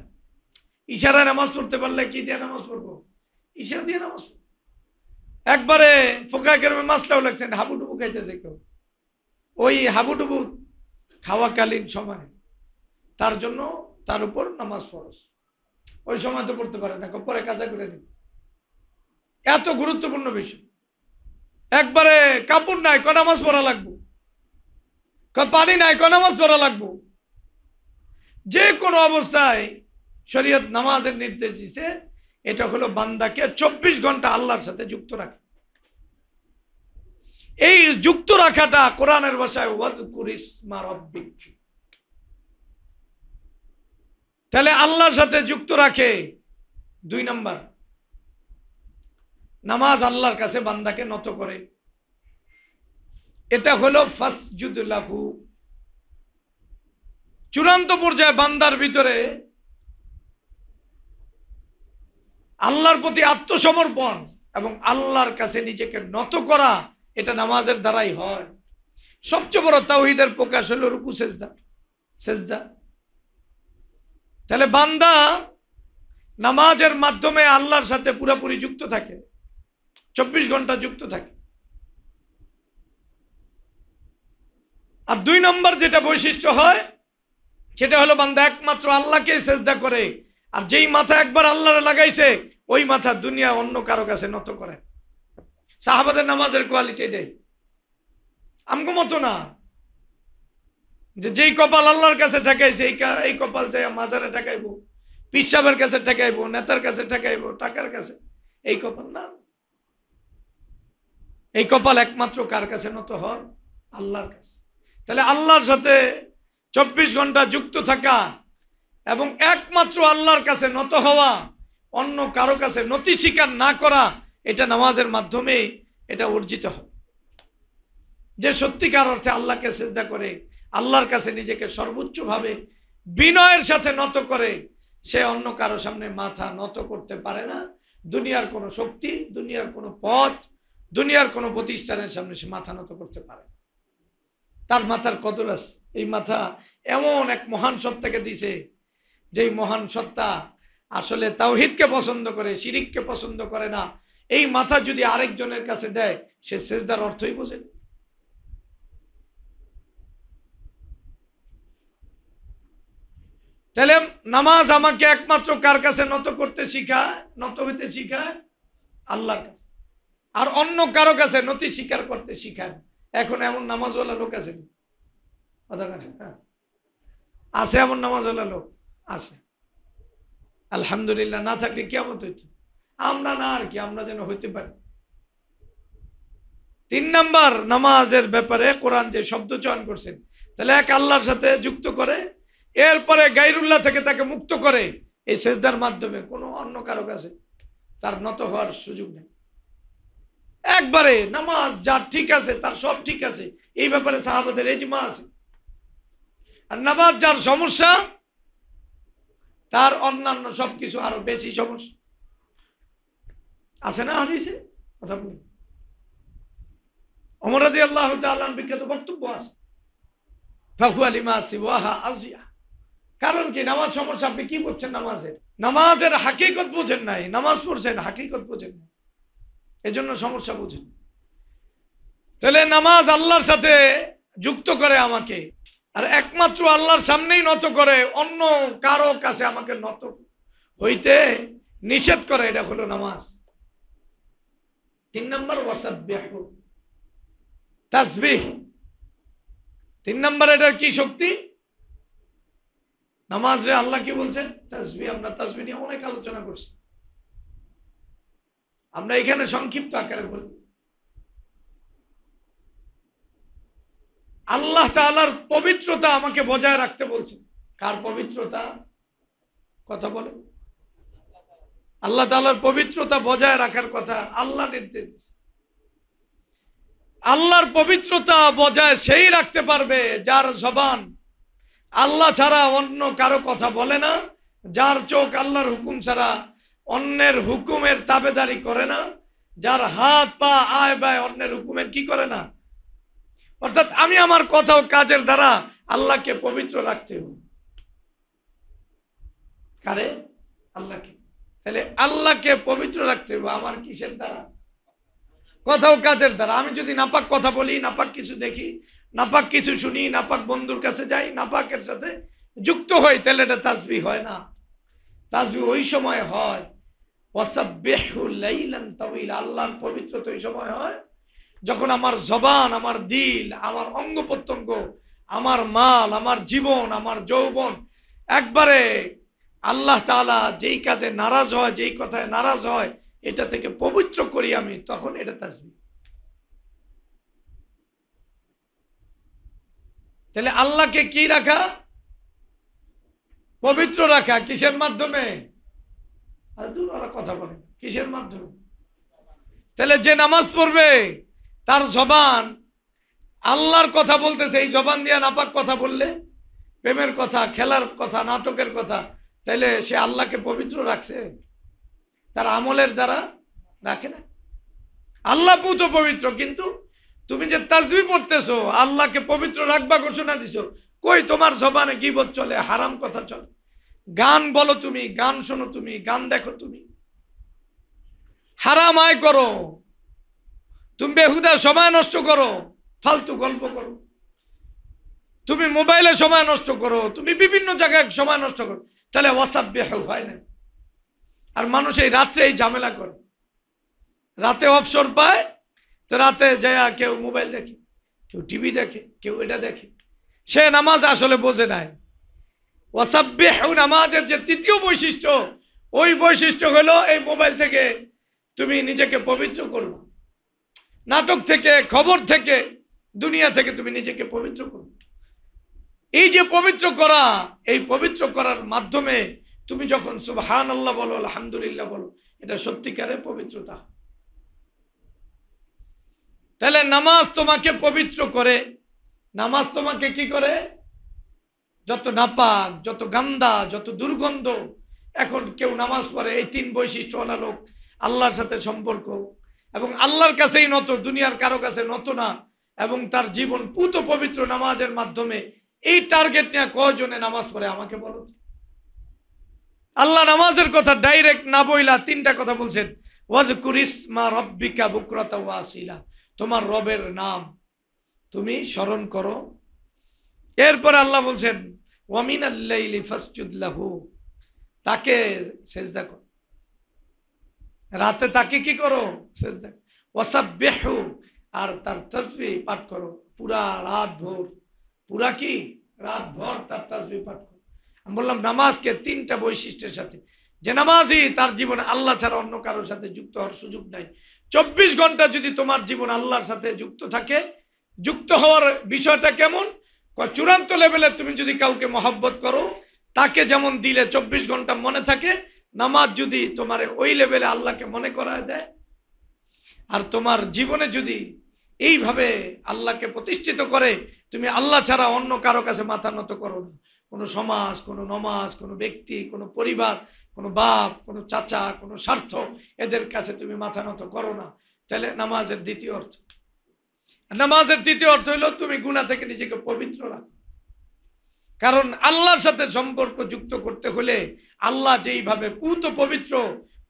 ইশারায় নামাজ পড়তে পারলে কি দিয়ে নামাজ পড়বো? ইশারা দিয়ে নামাজ পড়বো। একবারে ফোকায়ে কেরামে মাসলাও লাগছেন, হাবুডুবু খাইতেছে কেউ, ওই হাবুডুবু খাওয়াকালীন সময় তার জন্য তার উপর নামাজ ফরজ, ওই সময় তো পড়তে পারে না, পরে কাজা করে নিবে। এত গুরুত্বপূর্ণ বিষয়। একবারে কাপড় নাই, ক নামাজ পড়া লাগবো, পানি নাই, ক নামাজ পড়া লাগবো। যে কোনো অবস্থায় শরীয়ত নামাজের নির্দেশ দিছে, এটা হলো বান্দাকে 24 ঘন্টা আল্লাহর সাথে যুক্ত রাখে। এই যুক্ত রাখাটা কোরআনের ভাষায় ওয়াজকুর ইসমা রাব্বিক। তাহলে আল্লাহর সাথে যুক্ত রাখে। 2 নাম্বার, নামাজ আল্লাহর কাছে বান্দাকে নত করে। এটা হলো ফাসজুদ লাহু। চূড়ান্ত পর্যায়ে বান্দার ভিতরে আল্লাহর প্রতি আত্মসমর্পণ এবং আল্লাহর কাছে নিজেকে নত করা, এটা নামাজের দ্বারাই হয়। সবচেয়ে বড় তাওহীদের প্রকাশ হলো রুকু সেজদা। সেজদা তাহলে বান্দা নামাজের মাধ্যমে আল্লাহর সাথে পুরোপুরি যুক্ত থাকে, 24 ঘন্টা যুক্ত থাকে। আর 2 নম্বর যেটা বৈশিষ্ট্য হয়, সেটা হলো বান্দা একমাত্র আল্লাহকে সেজদা করে। আর যেই মাথা একবার আল্লাহরে লাগাইছে, ওই মাথা দুনিয়া অন্য কারো কাছে নত করে। সাহাবাদের নামাজের কোয়ালিটি এটাই, আমগো মতো না যে যেই কপাল আল্লাহর কাছে ঠেকাইছে এই কপাল যাই মাজারে ঠেকাইবো, পীর সাহেবের কাছে ঠেকাইবো, নেতার কাছে ঠেকাইবো, টাকার কাছে। এই কপাল না, এই কপাল একমাত্র কার কাছে নত হয়? আল্লাহর কাছে। তাহলে আল্লাহর সাথে 24 ঘন্টা যুক্ত থাকা এবং একমাত্র আল্লাহর কাছে নত হওয়া, অন্য কারো কাছে নতি স্বীকার না করা, এটা নামাজের মাধ্যমে এটা অর্জিত হয়। যে সত্যিকার অর্থে আল্লাহকে সেজদা করে, আল্লাহর কাছে নিজেকে সর্বোচ্চভাবে বিনয়ের সাথে নত করে, সে অন্য কারো সামনে মাথা নত করতে পারে না। দুনিয়ার কোনো শক্তি, দুনিয়ার কোনো পথ, দুনিয়ার কোনো প্রতিষ্ঠানের সামনে সে মাথা নত করতে পারে। তার মাথার কদর আছে। এই মাথা এমন এক মহান সত্তাকে দিছে, যেই মহান সত্তা আসলে তাওহীদকে পছন্দ করে, শিরিককে পছন্দ করে না। এই মাথা যদি আরেকজনের কাছে দেয়, সে সেজদার অর্থই বোঝে না। তাহলে নামাজ আমাকে একমাত্র কার কাছে নত করতে শিখায়, নত হইতে শিখায়? আল্লাহর কাছে। আর অন্য কারো কাছে নতি স্বীকার করতে শিখায়। এখন এমন নামাজওয়ালা লোক আছে, আছে এমন নামাজওয়ালা লোক আছে, আলহামদুলিল্লাহ। না থাকলে কিয়ামত হইতো। আমরা না, আর কি, আমরা যেন হইতে পারি। 3 নাম্বার, নামাজের ব্যাপারে কোরআন যে শব্দ চয়ন করছেন, তাহলে এক আল্লাহর সাথে যুক্ত করে, এরপরে গায়রুল্লাহ থেকে তাকে মুক্ত করে। এই সেজদার মাধ্যমে কোনো অন্য কারো কাছে তার নত হওয়ার সুযোগ নেই। একবারে নামাজ যার ঠিক আছে, তার সব ঠিক আছে, এই ব্যাপারে সাহাবাদের ইজমা আছে। আর নামাজ যার সমস্যা, তার অন্যান্য সবকিছু আরো বেশি সমস্যা আছে না হাদিসে? কথা বলি, ওমর রাদিয়াল্লাহু তাআলা বিখ্যাত বক্তব্য আছে, ফাহুয়া লিমা সিওয়াহা আযিয়া। কারণ কি? নামাজ সমস্যা। আপনি কি বলছেন? নামাজের হাকিকত বোঝেন নাই। নামাজ পড়ছেন, হাকিকত বোঝেন না, এজন্য সমস্যা বোঝেন। তাহলে নামাজ আল্লাহর সাথে যুক্ত করে আমাকে, আর একমাত্র আল্লাহর সামনেই নত করে, অন্য কারো কাছে আমাকে নত হইতে নিষেধ করে। এটা হলো নামাজ। 3 নম্বর, ওয়াসাব্বিহু, তাসবিহ। 3 নম্বর, এটার কি শক্তি? নামাজ রে আল্লাহ কি বলছেন? তাসবিহ। আমরা তাসবিহ নিয়ে অনেক আলোচনা করছি, আমরা এখানে সংক্ষিপ্ত আকারে বলি। আল্লাহ তাআলার পবিত্রতা আমাকে বজায় রাখতে বলছেন। কার পবিত্রতা? কথা বলে। আল্লাহ তাআলার পবিত্রতা বজায় রাখার কথা আল্লাহ নির্দেশ। আল্লাহর পবিত্রতা বজায় সেই রাখতে পারবে যার জবান আল্লাহ ছাড়া অন্য কারো কথা বলে না, যার চোখ আল্লাহর হুকুম ছাড়া অন্যের হুকুমের তাবেদারি করে না, যার হাত পা আয় ব্যয় অন্যের হুকুমের কি করে না। অর্থাৎ আমি আমার কথা ও কাজের দ্বারা আল্লাহকে পবিত্র রাখতে হবে। কারে? আল্লাহকে। তাহলে আল্লাহকে পবিত্র রাখতে হবে আমার কিসের দ্বারা? কথা ও কাজের দ্বারা। আমি যদি নাপাক কথা বলি, নাপাক কিছু দেখি, নাপাক কিছু শুনি, নাপাক বন্ধুর কাছে যাই, নাপাকের সাথে যুক্ত হই, তাহলে এটা তাসবিহ হয় না। তাসবিহ ওই সময় হয় ওয়াসাব্বিহু লাইলান তাওয়িলা, আল্লাহর পবিত্রতা ওই সময় হয় যখন আমার জবান, আমার দিল, আমার অঙ্গ প্রত্যঙ্গ, আমার মাল, আমার জীবন, আমার যৌবন একবারে আল্লাহ তাআলা যেই কাজে নারাজ হয়, যেই কথায় নারাজ হয়, এটা থেকে পবিত্র করি আমি, তখন এটা তাসবিহ। তাহলে আল্লাহকে কি রাখা? পবিত্র রাখা। কিসের মাধ্যমে? আরে দূর, ওরা কথা বলে কিসের মাধ্যমে? তাহলে যে নামাজ পড়বে তার জবান আল্লাহর কথা বলতেছে, এই জবান দিয়ে নাপাক কথা বললে, প্রেমের কথা, খেলার কথা, নাটকের কথা, তাহলে সে আল্লাহকে পবিত্র রাখছে? তার আমলের দ্বারা রাখে না। আল্লাহ পুত পবিত্র, কিন্তু তুমি যে তাসবিহ পড়তেছো, আল্লাহকে পবিত্র রাখবা ঘোষণা দিছো, কই তোমার জবানে গীবত চলে, হারাম কথা চলে, গান বলো তুমি, গান শোনো তুমি, গান দেখো তুমি, হারাম আয় করো তুমি, বেহুদা সময় নষ্ট করো, ফালতু গল্প করো, তুমি মোবাইলে সময় নষ্ট করো, তুমি বিভিন্ন জায়গায় সময় নষ্ট করো, তাহলে ওয়াসাব্বিহু হয় না। আর মানুষ এই রাত্রে এই ঝামেলা করে, রাতে অবসর পায় তো রাতে যায় কেউ মোবাইল দেখে, কেউ টিভি দেখে, কেউ এটা দেখে, সে নামাজ আসলে বোঝে নাই। ওয়াসাব্বিহু নামাজের যে তৃতীয় বৈশিষ্ট্য, ওই বৈশিষ্ট্য হলো এই মোবাইল থেকে তুমি নিজেকে পবিত্র করবে, নাটক থেকে, খবর থেকে, দুনিয়া থেকে তুমি নিজেকে পবিত্র করবে। এই যে পবিত্র করা, এই পবিত্র করার মাধ্যমে তুমি যখন সুবহানাল্লাহ বলো, আলহামদুলিল্লাহ বলো, এটা সত্যিকারের পবিত্রতা। তাহলে নামাজ তোমাকে পবিত্র করে। নামাজ তোমাকে কি করে? যত নাপাক, যত গান্দা, যত দুর্গন্ধ, এখন কেউ নামাজ পড়ে, এই তিন বৈশিষ্ট্যওয়ালা লোক আল্লাহর সাথে সম্পর্ক এবং আল্লাহর কাছেই নত, দুনিয়ার কারো কাছে নত না, এবং তার জীবন পুত পবিত্র নামাজের মাধ্যমে, এই টার্গেট নিয়ে কয়জনে নামাজ পড়ে আমাকে বলো। আল্লাহ নামাজের কথা ডাইরেক্ট না বইলা তিনটা কথা বলছেন, ওয়াজকুর ইসমা রাব্বিকা বুকরাতা ওয়া আসিলা, তোমার রবের নাম তুমি স্মরণ করো। এরপর আল্লাহ বলছেন ওয়া মিনাল লাইলি ফাসজুদ লাহু, তাকে সিজদা করো, রাতে তাকে কি করো? সিজদা। ওয়াসাব্বিহু, আর তার তাসবিহ পাঠ করো পুরা রাত ভোর, পুরা কি রাত ভর তার তাসবিহ পাঠ করো। আমি বললাম নামাজকে তিনটা বৈশিষ্ট্যের সাথে, যে নামাজি তার জীবনে আল্লাহ ছাড়া অন্য কারোর সাথে যুক্ত হওয়ার সুযোগ নাই। 24 ঘন্টা যদি তোমার জীবন আল্লাহর সাথে যুক্ত থাকে, যুক্ত হওয়ার বিষয়টা কেমন? চূড়ান্ত লেভেলে তুমি যদি কাউকে মহব্বত করো, তাকে যেমন দিলে 24 ঘন্টা মনে থাকে, নামাজ যদি তোমার ওই লেভেলে আল্লাহকে মনে করায় দেয়, আর তোমার জীবনে যদি এইভাবে আল্লাহকে প্রতিষ্ঠিত করে, তুমি আল্লাহ ছাড়া অন্য কারো কাছে মাথা নত করো না, কোনো সমাজ, কোনো নমাজ, কোনো ব্যক্তি, কোনো পরিবার, কোনো বাপ, কোনো চাচা, কোনো স্বার্থ, এদের কাছে তুমি মাথা নত করো না, তাহলে নামাজের দ্বিতীয় অর্থ। নামাজের দ্বিতীয় অর্থ হলো তুমি গুনাহ থেকে নিজেকে পবিত্র রাখো। কারণ আল্লাহর সাথে সম্পর্ক যুক্ত করতে হলে আল্লাহ যেইভাবে পুত পবিত্র,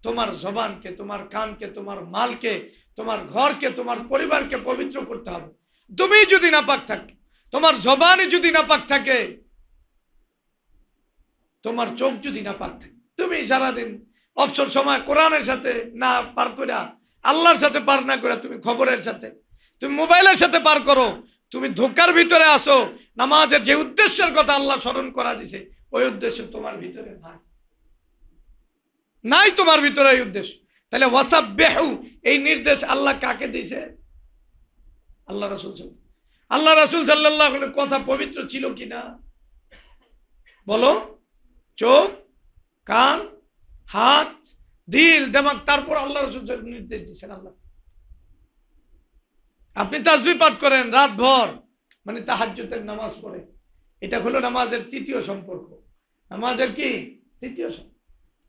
তোমার জবানকে, তোমার কানকে, তোমার মালকে, তোমার ঘরকে, তোমার পরিবারকে পবিত্র করতে হবে। তুমি যদি নাপাক থাকো, তোমার জবানে যদি নাপাক থাকে, তোমার চোখ যদি নাপাক থাকে, তুমি সারাদিন অবসর সময় কোরআনের সাথে না পার করে, আল্লাহর সাথে পার না করে, তুমি খবরের সাথে, তুমি মোবাইলের সাথে পার করো, তুমি ধোকার ভিতরে আসো। নামাজের যে উদ্দেশ্যের কথা আল্লাহ স্মরণ করা দিছে, ওই উদ্দেশ্য তোমার ভিতরে নাই, তোমার ভিতরে এই উদ্দেশ্য। তাহলে ওয়াসাব্বিহু, এই নির্দেশ আল্লাহ কাকে দিয়েছে? আল্লাহ রাসূল। আল্লাহ রাসূল সাল্লাল্লাহু আলাইহি কথা পবিত্র ছিল কিনা বলো? চোখ, কান, হাত, দিল দেমাগ, তারপর আল্লাহ রাসূল নির্দেশ দিচ্ছেন। আল্লাহ, আপনি তাসবিহ পাঠ করেন রাত ভর, মানে তাহাজ্জুদের নামাজ পড়ে, এটা হলো নামাজের তৃতীয় সম্পর্ক। নামাজের কি তৃতীয় সম্পর্ক?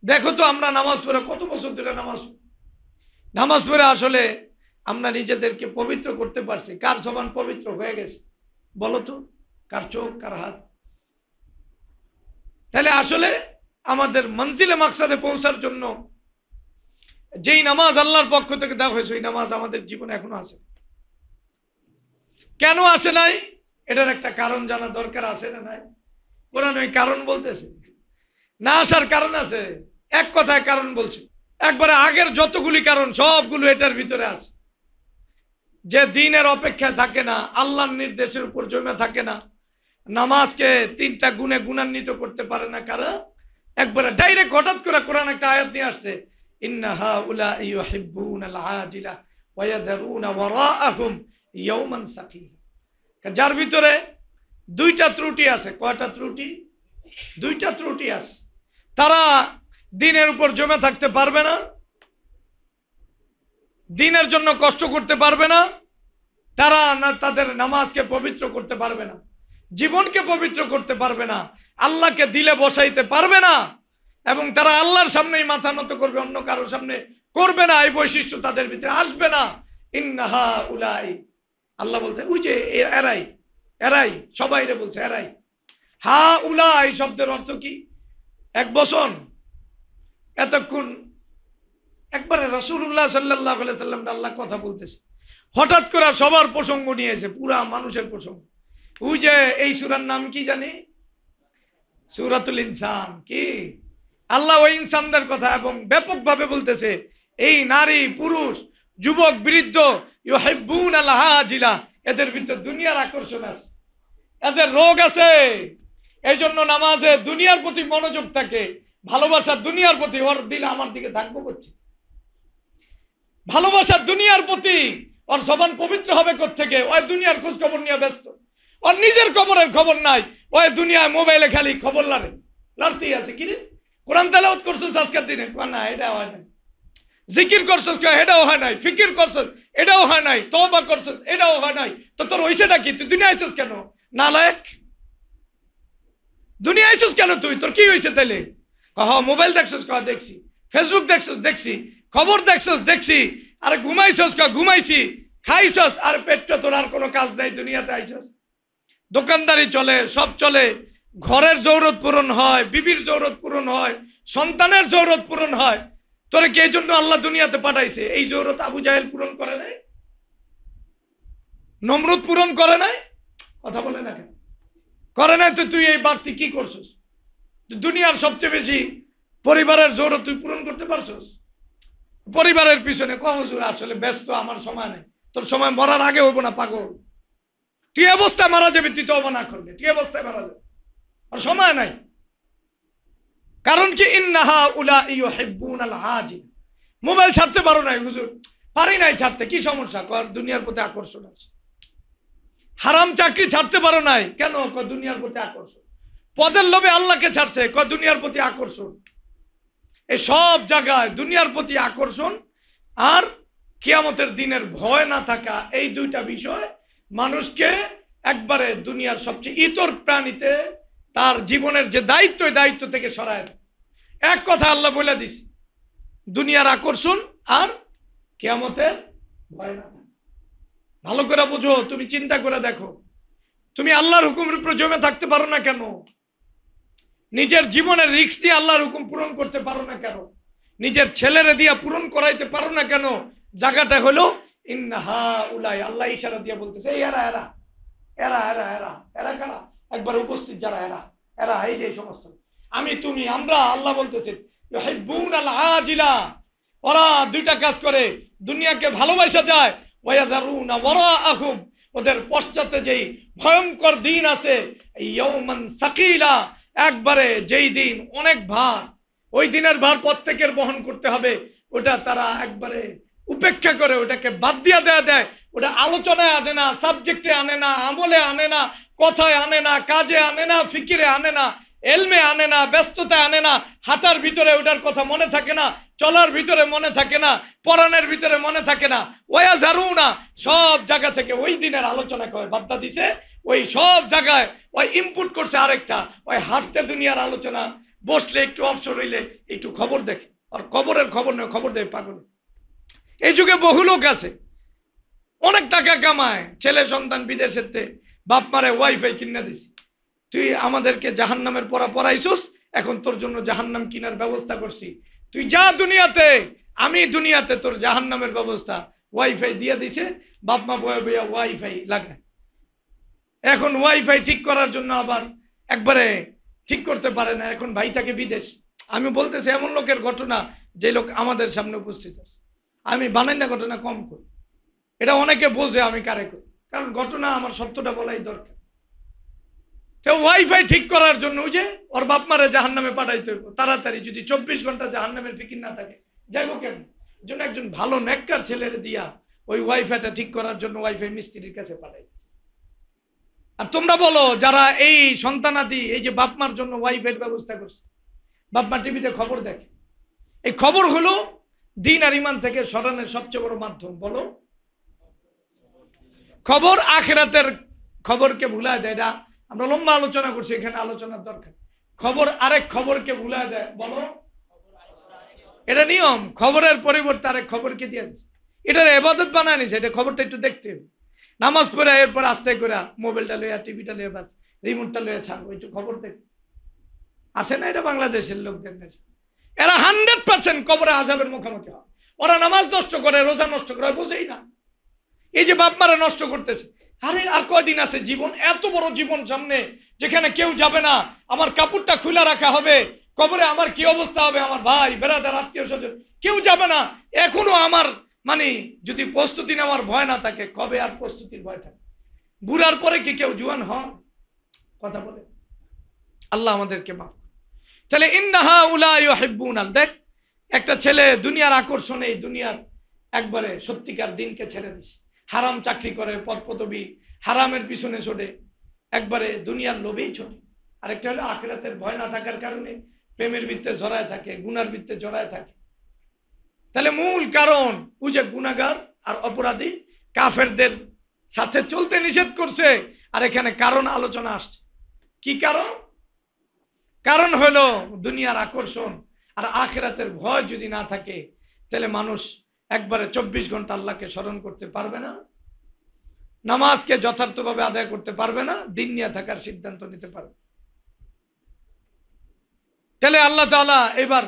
দেখো তো আমরা নামাজ পড়ে কত বছর ধরে নামাজ পড়ে আসলে আমরা নিজেদেরকে পবিত্র করতে পারছি? কার জবান পবিত্র হয়ে গেছে বলো তো? কার চোখ, কার হাত? তাহলে আসলে আমাদের মঞ্জিলে মাকসাদে পৌঁছার জন্য যেই নামাজ আল্লাহর পক্ষ থেকে দেওয়া হয়েছে ওই নামাজ আমাদের জীবনে এখনো আছে। কেন আসে নাই? এটার একটা কারণ জানা দরকার, আছে না নাই? কোরআন ওই কারণ বলতেছে, না আসার কারণ আছে। এক কথায় কারণ বলছে, একবারে আগের যতগুলি কারণ সবগুলো এটার ভিতরে আছে। যে দিনের অপেক্ষা থাকে না, আল্লাহর নির্দেশের উপর জমে থাকে না, নামাজকে তিনটা গুণে গুণান্বিত করতে পারে না, কারা? একবারে ডাইরেক্ট হঠাৎ করে কোরআন একটা আয়াত নিয়ে আসছে, ইন্না হাউলাই ইউহিব্বুনাল আজিলা ওয়া ইয়াযরুনা ওয়ারাআহুম ইয়াওমান সাকিলা। যার ভিতরে দুইটা ত্রুটি আছে। কয়টা ত্রুটি? দুইটা ত্রুটি আছে। তারা দিনের উপর জমে থাকতে পারবে না, দিনের জন্য কষ্ট করতে পারবে না, তারা তাদের নামাজকে পবিত্র করতে পারবে না, জীবনকে পবিত্র করতে পারবে না, আল্লাহকে দিলে বসাইতে পারবে না, এবং তারা আল্লাহর সামনেই মাথা নত করবে, অন্য কারোর সামনে করবে না। এই বৈশিষ্ট্য তাদের ভিতরে আসবে না। ইন্নাহা উলাই, আল্লাহ বলতে ওই যে এরাই, এরাই সবাই বলছে এরাই। হা উলাই শব্দের অর্থ কি? এক বছর এতক্ষণ একবারে রাসূলুল্লাহ সাল্লাল্লাহু আলাইহি সাল্লাম আল্লাহ কথা বলতেছে, হঠাৎ করে সবার প্রসঙ্গ নিয়ে এসে পুরা মানুষের প্রসঙ্গ। ওই যে এই সূরার নাম কি জানি? সূরাতুল ইনসান। কি? আল্লাহ ওই ইনসানদের কথা এবং ব্যাপকভাবে বলতেছে, এই নারী পুরুষ যুবক বৃদ্ধ ইউহিব্বুনাল আজিলা, এদের ভিতর দুনিয়ার আকর্ষণ আছে, এদের রোগ আছে। এই জন্য নামাজে দুনিয়ার প্রতি মনোযোগ থাকে, ভালোবাসা দুনিয়ার প্রতি। ওর দিলে আমার দিকে থাকবো করছে ভালোবাসা দুনিয়ার প্রতি। ওর জবান পবিত্র হবে কোত্থেকে? ওই দুনিয়ার খোঁজ খবর নিয়ে ব্যস্ত, ওর নিজের খবরের খবর নাই। ওই দুনিয়ায় মোবাইলে খালি খবর লড়তেই আছে। কিরে কোরআন তেলাওয়াত করছিস আজকের দিনে? না, এটা হয় নাই। জিকির করছিস, এটাও হয় নাই। ফিকির করছিস, এটাও হয় নাই। তওবা করছিস, এটাও হয় নাই। তো তোর হইছেটা কি? তুই দুনিয়া আইছিস কেন? নালায়েক, দুনিয়া আইছিস কেন তুই? তোর কি হয়েছে তাইলে? মোবাইল দেখছিস? দেখছি। ফেসবুক দেখছিস? দেখছি। খবর দেখছিস? দেখছি। আরে ঘুমাইছিস? ঘুমাইছি। খাইছস? আর পেটটা তোর আর কোনো কাজ নাই, দুনিয়াতে আইছস। দোকানদারি চলে, সব চলে, ঘরের জরুরত পূরণ হয়, বিবির জরুরত পূরণ হয়, সন্তানের জরুরত পূরণ হয়। তোরে কি এই জন্য আল্লাহ দুনিয়াতে পাঠাইছে? এই জরুরত আবু জাহেল পূরণ করে নাই? নমরুদ পূরণ করে নাই? কথা বলে না কেন? করে নাই তো তুই এই বাড়তি কি করছিস? দুনিয়ার সবচেয়ে বেশি পরিবারের জরুরত তুই পূরণ করতে পারছস? পরিবারের পিছনে হুজুর আসলে ব্যস্ত, আমার সময় নেই। তোর সময় মরার আগে হইব না পাগল? তুই অবস্থায় মারা যাবি, তুই তওবা না করলে তুই অবস্থায় মারা যাবে, আর সময় নাই। কারণ কি? ইন্নাহা উলাই ইউহিব্বুনাল আজিল। মোবাইল ছাড়তে পারো নাই? হুজুর পারি নাই ছাড়তে। কি সমস্যা? দুনিয়ার প্রতি আকর্ষণ আছে। হারাম চাকরি ছাড়তে পারো নাই কেন? দুনিয়ার প্রতি আকর্ষণ। পদের লোভে আল্লাহকে ছাড়ছে, দুনিয়ার প্রতি আকর্ষণ। এই সব জায়গায় দুনিয়ার প্রতি আকর্ষণ আর কিয়ামতের দিনের ভয় না থাকা, এই দুইটা বিষয় মানুষকে একবারে দুনিয়ার সবচেয়ে ইতর প্রাণীতে তার জীবনের যে দায়িত্ব, এই দায়িত্ব থেকে সরায় দেয়। এক কথা আল্লাহ বলে দিছে, দুনিয়ার আকর্ষণ আর কিয়ামতের ভয় না থাকা। ভালো করে বুঝো, তুমি চিন্তা করে দেখো, তুমি আল্লাহর হুকুমের উপর জমে থাকতে পারো না কেন? নিজের জীবনের রিস্ক দিয়ে আল্লাহর হুকুম পূরণ করতে পারো না কেন? নিজের ছেলেরে দিয়া পূরণ করাইতে পারো না কেন? জায়গাটা হলো ইন্নাহা উলাই। আল্লাহ ইশারা দিয়ে বলতেছে, এই এরা এরা এরা এরা এরা এরা কারা? একবার উপস্থিত যারা এরা এরা, এই যে সমস্ত আমি তুমি আমরা। আল্লাহ বলতেছেন ইউহিব্বুনাল আজিলা, ওরা দুইটা কাজ করে, দুনিয়াকে ভালোবাসা যায়, ওয়া ইয়াযরুনা ওয়ারাআহুম, ওদের পশ্চাতে যেই ভয়ঙ্কর দিন আছে, ইয়াওমান সাকিলা, একবারে যেই দিন অনেক ভার, ওই দিনের ভার প্রত্যেকের বহন করতে হবে, ওটা তারা একবারে উপেক্ষা করে, ওটাকে বাদ দিয়ে দেয়। ওটা আলোচনায় আনে না, সাবজেক্টে আনে না, আমলে আনে না, কথায় আনে না, কাজে আনে না, ফিকিরে আনে না, এলমে আনে না, ব্যস্ততায় আনে না, হাঁটার ভিতরে ওটার কথা মনে থাকে না, চলার ভিতরে মনে থাকে না, পরাণের ভিতরে মনে থাকে না। ওয়া জারুনা, সব জায়গা থেকে ওই দিনের আলোচনা করে বাদ্দা দিছে, ওই সব জায়গায় ওই ইনপুট করছে আরেকটা, ওই হাঁটতে দুনিয়ার আলোচনা, বসলে একটু অবসর হইলে একটু খবর দেখে, আর খবরের খবর নয়, খবর দেয় পাগল। এই যুগে বহু লোক আছে অনেক টাকা কামায়, ছেলে সন্তান বিদেশেতে, বাপ মারে ওয়াইফাই কিনে দিস, তুই আমাদেরকে জাহান্নামের পড়াইছস, এখন তোর জন্য জাহান্নাম কিনার ব্যবস্থা করছি, তুই যা দুনিয়াতে, আমি দুনিয়াতে তোর জাহান্নামের ব্যবস্থা। ওয়াইফাই দিয়ে দিছে, বাপ মা বয়া বইয়া ওয়াইফাই লাগায়। এখন ওয়াইফাই ঠিক করার জন্য আবার একবারে ঠিক করতে পারে না, এখন ভাই থাকে বিদেশ। আমি বলতেছি এমন লোকের ঘটনা যে লোক আমাদের সামনে উপস্থিত আছে, আমি বানাই না ঘটনা কম করি, এটা অনেকে বোঝে আমি কারে করি, কারণ ঘটনা আমার সত্যটা বলাই দরকার। তো ওয়াইফাই ঠিক করার জন্য ওই যে ওর বাপ মারে জাহান্নামে পাঠাইতে হইব তাড়াতাড়ি, যদি 24 ঘন্টা জাহান্নামের ফিকির না থাকে যাইব কেন? জন্য একজন ভালো নেককার ছেলের দিয়া ওই ওয়াইফাইটা ঠিক করার জন্য ওয়াইফাই মিস্ত্রির কাছে পাঠাইতেছে। আর তোমরা বলো যারা এই সন্তানাদি, এই যে বাপ মার জন্য ওয়াইফাইয়ের ব্যবস্থা করছে, বাপ মা টিভিতে খবর দেখে, এই খবর হলো দিন আর ইমান থেকে সরানোর সবচেয়ে বড় মাধ্যম। বলো, খবর আখিরাতের খবরকে ভুলায় দেয়। এটা আমরা লম্বা আলোচনা করছি, এখানে আলোচনার দরকার। খবর আরেক খবরকে ভুলায় দেয়। বলো, এটা নিয়ম, খবরের পরিবর্তে আরেক খবরকে দিয়ে দিচ্ছে, এটার ইবাদত বানায় নিছে, এটা খবরটা একটু দেখতে হবে। নামাজ পড়ে এরপর আস্তে করে মোবাইলটা লইয়া, টিভিটা লইয়া, বাস রিমোটটা লইয়া ছাড়বো, একটু খবর দেখ। আসে না, এটা বাংলাদেশের লোকদের নেশা। এরা 100% কবরে আযাবের মুখোমুখি হয়। ওরা নামাজ নষ্ট করে, রোজা নষ্ট করে, বোঝেই না। এই যে বাপ মারা নষ্ট করতেছে, আরে আর কয়দিন আছে জীবন, এত বড় জীবন সামনে, যেখানে কেউ যাবে না, আমার কাপড়টা খুলে রাখা হবে, কবরে আমার কি অবস্থা হবে, আমার ভাই বেরাদার আত্মীয় স্বজন কেউ যাবে না। এখনো আমার মানে যদি প্রস্তুতি নেওয়ার ভয় না থাকে, কবে আর প্রস্তুতির ভয় থাকে? বুড়ার পরে কি কেউ জুয়ান হয়? কথা বলে আল্লাহ আমাদেরকে মাফ। তাহলে ইন্নাহা উলা ইউহিব্বুনাল, দেখ একটা ছেলে দুনিয়ার আকর্ষণে, দুনিয়ার একবারে সত্যিকার দিনকে ছেড়ে দিছে, হারাম চাকরি করে, পদ পদবী, হারামের পিছনে ছোটে, একবারে দুনিয়ার লোভেই ছোটে। আরেকটা হলো আখিরাতের ভয় না থাকার কারণে প্রেমের বৃত্তে জড়ায় থাকে, গুনার বৃত্তে জড়ায় থাকে। তাহলে মূল কারণ ওই যে গুনাহগার আর অপরাধী কাফেরদের সাথে চলতে নিষেধ করছে। আর এখানে কারণ আলোচনা আসছে, কি কারণ? কারণ হলো দুনিয়ার আকর্ষণ আর আখিরাতের ভয় যদি না থাকে, তাহলে মানুষ একবারে 24 ঘন্টা আল্লাহকে স্মরণ করতে পারবে না, নামাজকে যথার্থভাবে আদায় করতে পারবে না, দিন নিয়ে থাকার সিদ্ধান্ত নিতে পারবে। তাহলে আল্লাহ তাআলা এবার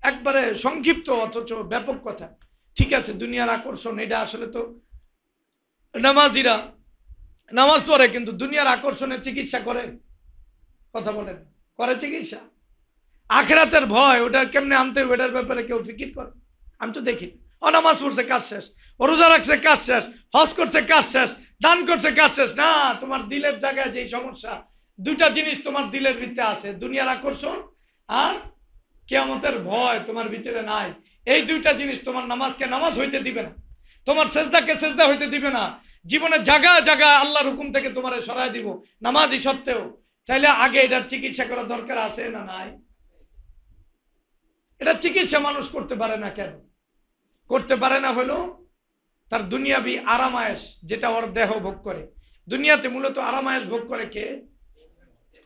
একবারে সংক্ষিপ্ত অথচ ব্যাপক কথা, ঠিক আছে দুনিয়ার আকর্ষণ, এটা আসলে তো নামাজিরা নামাজ পড়ে কিন্তু দুনিয়ার আকর্ষণের চিকিৎসা করে, কথা বলেন, করে চিকিৎসা? আখিরাতের ভয় ওটা কেমনে আনতে হবে, ওটার ব্যাপারে কেউ ফিকির করে? আমি তো দেখি। ও নামাজ পড়ছে কাজ শেষ, ও রোজা রাখছে কাজ শেষ, হজ করছে কাজ শেষ, দান করছে কাজ শেষ। না, তোমার দিলের জায়গায় যেই সমস্যা, দুইটা জিনিস তোমার দিলের ভিতরে আছে, দুনিয়ার আকর্ষণ আর কিয়ামতের ভয় তোমার ভিতরে নাই। এই দুইটা জিনিস তোমার নামাজকে নামাজ হইতে দিবে না, তোমার সেজদাকে সেজদা হইতে দিবে না। জীবনে জায়গা জায়গা আল্লাহর হুকুম থেকে তোমার সরাই দিব নামাজই সত্ত্বেও। তাইলে আগে এটার চিকিৎসা করার দরকার আছে না নাই? এটা চিকিৎসা মানুষ করতে পারে না। কেন করতে পারে না? হলো তার দুনিয়াবি আরামায়েশ, যেটা ওর দেহ ভোগ করে। দুনিয়াতে মূলত আরামায়েশ ভোগ করে কে?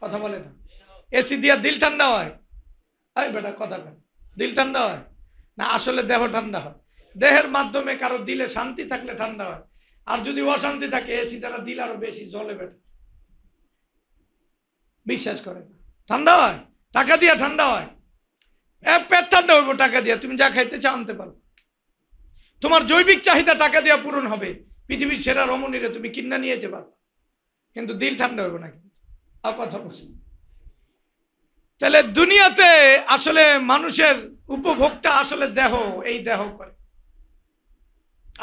কথা বলে না। এসি দিয়া দিল ঠান্ডা হয়? আরে বেটা কথা কেন, দিল ঠান্ডা হয় না, আসলে দেহ ঠান্ডা হয়। দেহের মাধ্যমে কারো দিলে শান্তি থাকলে ঠান্ডা হয়, আর যদি অশান্তি থাকে এসি দ্বারা দিল আরো বেশি জ্বলে। বেটা বিশ্বাস করে না, ঠান্ডা হয়, টাকা দিয়া ঠান্ডা হয়। পেট ঠান্ডা হইব টাকা দিয়া, তুমি যা খাইতে চাও আনতে পারো। তোমার জৈবিক চাহিদা টাকা দিয়া পূরণ হবে, পৃথিবীর সেরা রমণীরে তুমি কিনা নিয়ে যেতে পারবে, কিন্তু দিল ঠান্ডা হইব না। কিন্তু আর কথা বলছি, তাহলে দুনিয়াতে আসলে মানুষের উপভোগটা আসলে দেহ, এই দেহ করে।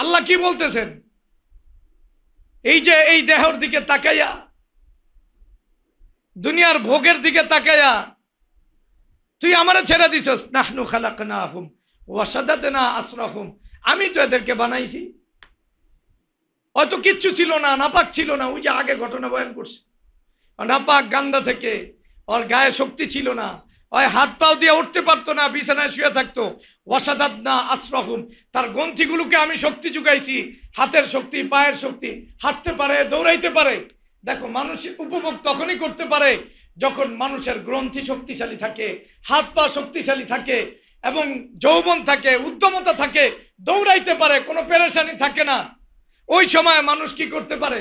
আল্লাহ কি বলতেছেন? এই যে এই দেহর দিকে তাকাইয়া, দুনিয়ার ভোগের দিকে তাকাইয়া তুই আমারে ছেড়ে দিছস। নাহনু খালাকনাহুম ওয়া শাদাদনা আসরাহুম, আমি তো এদেরকে বানাইছি। হয়তো কিচ্ছু ছিল না, নাপাক ছিল না, ওই যে আগে ঘটনা বয়ান করছে, নাপাক গান্দা থেকে ওর গায়ে শক্তি ছিল না, ওই হাত পাও দিয়ে উঠতে পারতো না, বিছানায় শুয়ে থাকতো। ওয়াসাদাদনা আসরাহুম, তার গ্রন্থিগুলোকে আমি শক্তি যোগাইছি, হাতের শক্তি, পায়ের শক্তি, হাঁটতে পারে, দৌড়াইতে পারে। দেখো, মানুষ উপভোগ তখনই করতে পারে যখন মানুষের গ্রন্থি শক্তিশালী থাকে, হাত পা শক্তিশালী থাকে এবং যৌবন থাকে, উদ্যমতা থাকে, দৌড়াইতে পারে, কোনো পেরেশানি থাকে না। ওই সময় মানুষ কি করতে পারে?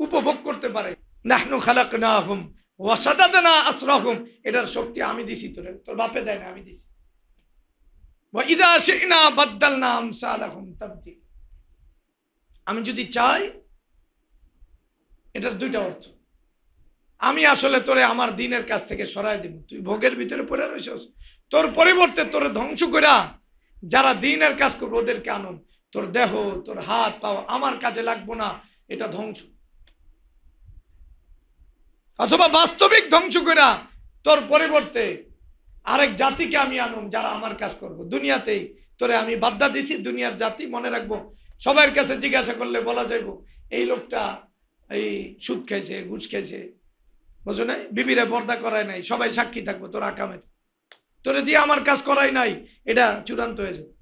উপভোগ করতে পারে। নাহনু খালাকনাহুম ওয়াসাদাদনা আসরাহুম, এটার শক্তি আমি দিছি, তোর বাপে দেয় না, আমি দিছি। ওয়া ইযা শি'না বাদদালনা আমসালাহুম তাবদীল, আমি যদি চাই, এটার দুইটা অর্থ। আমি আসলে তোরে আমার দিনের কাছ থেকে সরাই দিব, তুই ভোগের ভিতরে পড়ে রইছস, তোর পরিবর্তে তোরে ধ্বংস কইরা যারা দিনের কাজ করবে ওদেরকে আনুন। তোর দেহ, তোর হাত পাও আমার কাজে লাগবো না, এটা ধ্বংস। অথবা বাস্তবিক ধ্বংস কইরা তোর পরিবর্তে আরেক জাতিকে আমি আনুম যারা আমার কাজ করবো। দুনিয়াতেই তোরে আমি বাদ্দা দিছি, দুনিয়ার জাতি মনে রাখবো, সবার কাছে জিজ্ঞাসা করলে বলা যাইব এই লোকটা এই সুদ খাইছে, ঘুষ খাইছে, বুঝো নাই, বিবিরে পর্দা করায় নাই, সবাই সাক্ষী থাকবো তোর আকামের, তোরে দিয়ে আমার কাজ করাই নাই, এটা চূড়ান্ত হয়ে যাবে।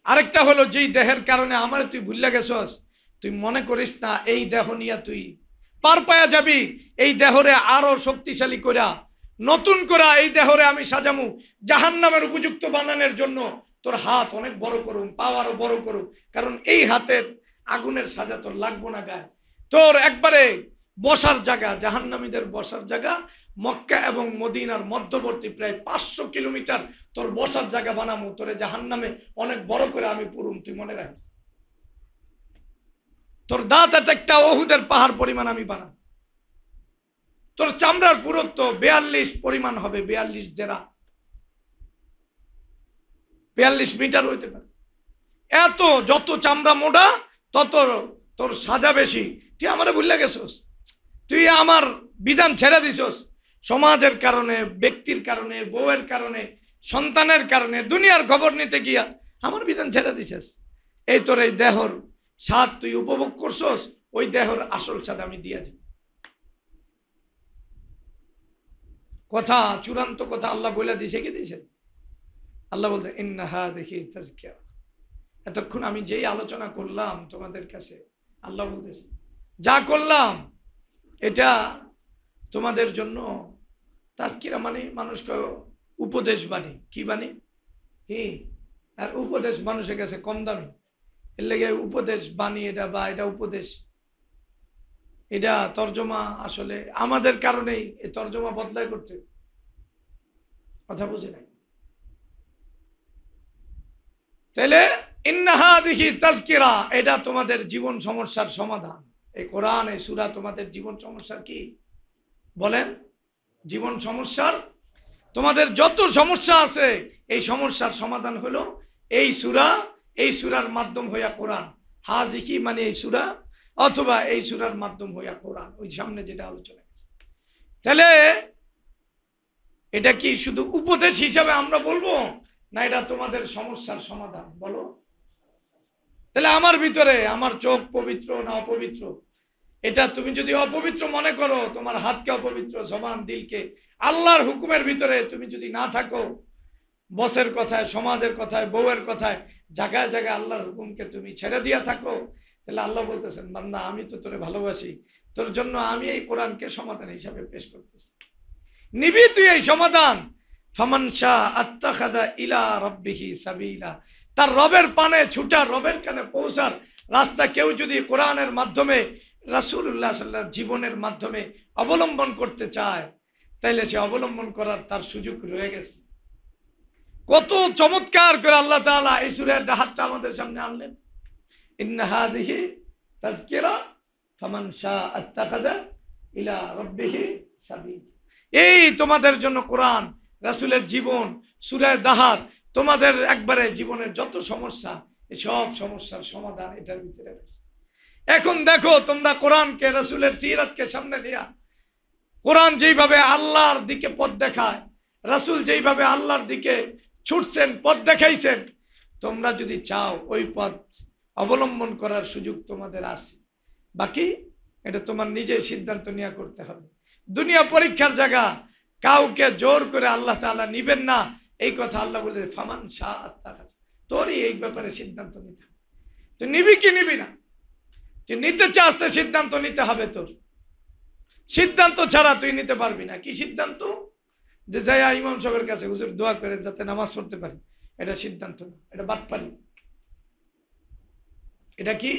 আরেকটা হলো, যেই দেহের কারণে আমার তুই ভুল্লা গেছস, তুই মনে করিস না এই দেহ নিয়ে তুই পার পায়া যাবি। এই দেহরে আরো শক্তিশালী করা, নতুন করা, এই দেহরে আমি সাজামু জাহান্নামের উপযুক্ত বানানোর জন্য। তোর হাত অনেক বড় করুম, পা আরো বড় করুম, কারণ এই হাতের আগুনের সাজা তোর লাগবো না গায়ে। তোর একবারে বসার জায়গা, জাহান্নামীদের বসার জায়গা মক্কা এবং মদিনার মধ্যবর্তী প্রায় 500 কিলোমিটার তোর বসার জায়গা বানামু, তোরে জাহান্নামে অনেক বড় করে আমি পুরুম, তুই মনে রাখিস। তোর দাঁত একটা ওহুদের পাহাড় পরিমাণ আমি বানাম। তোর চামড়ার পুরুত্ব 42 পরিমাণ হবে, 42 জেরা, 42 মিটার হইতে পারে। এত যত চামড়া মোটা তত তোর সাজা বেশি। তুই আমারে ভুলে গেছস, তুই আমার বিধান ছেড়ে দিছস, সমাজের কারণে, ব্যক্তির কারণে, বউয়ের কারণে, সন্তানের কারণে, দুনিয়ার খবর নিতে গিয়া আমার বিধান ছেড়ে দিছস। এই তোর এই দেহর স্বাদ তুই উপভোগ করছস, ওই দেহর আসল স্বাদ আমি দিয়ে দিব। কথা, চূড়ান্ত কথা আল্লাহ বলে দিছে, কি দিছে? আল্লাহ বলতে ইন্নাহা দেখি তাজকিরা। এতক্ষণ আমি যেই আলোচনা করলাম তোমাদের কাছে, আল্লাহ বলতেছে যা করলাম এটা তোমাদের জন্য তাজকিরা, মানে মানুষকে উপদেশ বাণী। কি বাণী? আর উপদেশ মানুষের কাছে কম দামি, এর লেগে উপদেশ বাণী এটা, বা এটা উপদেশ, এটা তর্জমা আসলে আমাদের কারণেই এই তর্জমা বদলাই করতে, কথা বুঝে নাই। তাহলে ইন্নাহা দেখি তাজকিরা, এটা তোমাদের জীবন সমস্যার সমাধান। এই কোরআন, এই সূরা তোমাদের জীবন সমস্যার কি বলেন? জীবন সমস্যার, তোমাদের যত সমস্যা আছে এই সমস্যার সমাধান হলো এই সূরা, এই সূরার মাধ্যম হইয়া কোরআন। হাজিকি মানে এই সূরা, অথবা এই সূরার মাধ্যম হইয়া কোরআন, ওই সামনে যেটা আলোচনা হয়েছে। তাহলে এটা কি শুধু উপদেশ হিসাবে আমরা বলবো, না এটা তোমাদের সমস্যার সমাধান? বলো। তাহলে আমার ভিতরে আমার চোখ পবিত্র না অপবিত্র, এটা তুমি যদি অপবিত্র মনে করো, তোমার হাতকে অপবিত্র, জবান, দিলকে, আল্লাহর হুকুমের ভিতরে তুমি যদি না থাকো, বসের কথায়, সমাজের কথায়, বউয়ের কথায়, জায়গায় জায়গায় আল্লাহর হুকুমকে তুমি ছেড়ে দিয়া থাকো, তাহলে আল্লাহ বলতেছেন বান্দা আমি তো তোরে ভালোবাসি, তোর জন্য আমি এই কোরআনকে সমাধান হিসাবে পেশ করতেছি, নিবি তুই এই সমাধান। ফামান শাআ আত্তাখাযা ইলা রাব্বিহি সাবিলা, তার রবের পানে ছুটা, রবের কানে পৌঁছার রাস্তা কেউ যদি কোরআনের মাধ্যমে, রাসূলুল্লাহ সাল্লাল্লাহু আলাইহি ওয়াসাল্লাম জীবনের মাধ্যমে অবলম্বন করতে চায়, তাইলে সে অবলম্বন করার তার সুযোগ রয়ে গেছে। কত চমৎকার করে আল্লাহ তাআলা এই সূরার হাতটা আমাদের সামনে আনলেন। ইন্না হাযিহি তাযকিরা ফামান শাআ আত্তাখাযা ইলা রাব্বিহি সাবিলা, এই তোমাদের জন্য কোরআন, রাসূলের জীবন, সূরা দাহার, তোমাদের একবারে জীবনের যত সমস্যা, এই সব সমস্যার সমাধান এটার ভিতরে রয়েছে। এখন দেখো তোমরা কোরআনকে, রাসূলের সিরাতকে সামনে নিয়া, কোরআন যেইভাবে আল্লাহর দিকে পথ দেখায়, রাসূল যেইভাবে আল্লাহর দিকে ছুটছেন, পথ দেখাইছেন, তোমরা যদি চাও ওই পথ অবলম্বন করার সুযোগ তোমাদের আছে। বাকি এটা তোমার নিজের সিদ্ধান্ত নিয়ে করতে হবে। দুনিয়া পরীক্ষার জায়গা, কাউকে জোর করে আল্লাহ তাআলা নিবেন না, এই কথা আল্লাহ বলে ফামান শাআ আত্তাখাযা। তোরই এই ব্যাপারে সিদ্ধান্ত নিতে হবে, তুই নিবি কি নিবি না। তুই নিতে চাস তো সিদ্ধান্ত নিতে হবে তোর। সিদ্ধান্ত ছাড়া তুই নিতে পারবি না। কি সিদ্ধান্ত? যে যাই ইমাম সাহেবের কাছে হুজুর দোয়া করে যাতে নামাজ পড়তে পারি, এটা সিদ্ধান্ত না, এটা বাটপারি। এটা কি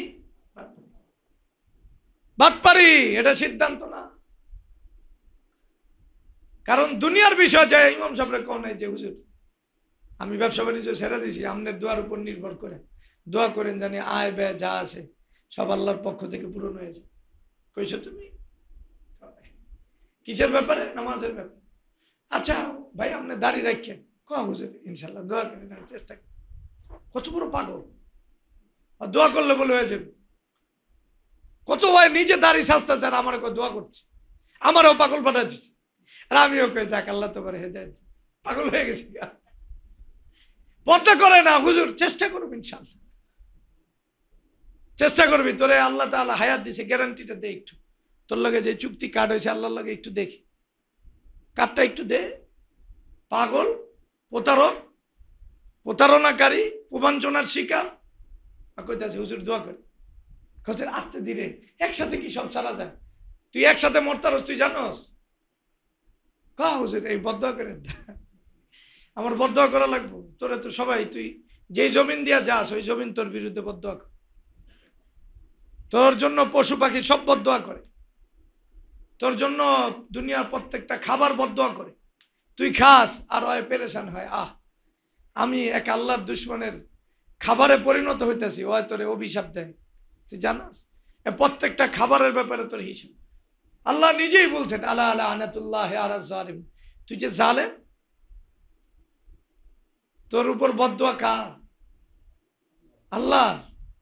বাটপারি, এটা সিদ্ধান্ত না। কারণ দুনিয়ার বিষয় যায় ইমাম সাহেবের কোন নাই যে হুজুর আমি ব্যবসা বাণিজ্য ছেড়ে দিছি, আপনার দোয়ার উপর নির্ভর করে দোয়া করেন জানি আয় ব্যয় যা আছে সব আল্লাহর পক্ষ থেকে পূরণ হয়েছে। কইছো তুমি কিসের ব্যাপারে? নামাজের ব্যাপারে। আচ্ছা ভাই আপনি দাড়ি রাখেন, হুজুর ইনশাল্লাহ দোয়া করেন, চেষ্টা করেন। কত বড় পাগল, আর দোয়া করলে বলে হয়ে যাবে। কত ভাই নিজে দাড়ি সাজতেছে আর আমার দোয়া করছে, আমারও পাগল বানাই দিচ্ছে। আর আমিও কই যাক আল্লাহ তোমার হেদায়েত। পাগল হয়ে গেছি, পর্দা করে না হুজুর, চেষ্টা করবি ইনশাল্লাহ, চেষ্টা করবি। তোরে আল্লাহ তাআলা হায়াত দিছে, গ্যারান্টিটা দে একটু। তোর লগে যে চুক্তি কার্ড হয়েছে আল্লাহর লগে একটু দেখি, কার্ডটা একটু দে। পাগল, প্রতারক, প্রতারণাকারী, প্রবঞ্চনার শিকার। কইতাছে হুজুর দোয়া করে। হুজুর আস্তে ধীরে, একসাথে কি সব সারা যায়? তুই একসাথে মরতারস, তুই জানোস? হুজুর এই বদদোয়া করে, আমার বদদোয়া করা লাগবো? তোরে তো সবাই, তুই যেই জমিন দিয়া যাস ওই জমিন তোর বিরুদ্ধে বদদোয়া করে, তোর জন্য পশু পাখি সব বদদোয়া করে, তোর জন্য দুনিয়ার প্রত্যেকটা খাবার বদদোয়া করে। তুই খাস আর ওই পেরেশান হয়, আমি এক আল্লাহর দুশ্মনের খাবারে পরিণত হইতেছি, ওই তোরে অভিশাপ দেয়। তুই জানাস প্রত্যেকটা খাবারের ব্যাপারে তোর হিসাব আল্লাহ নিজেই বলছেন, আলা আলা আনাতুল্লাহ আলা জালিম। তুই যে জালেম, তোর উপর বদদোয়া কার? আল্লাহ,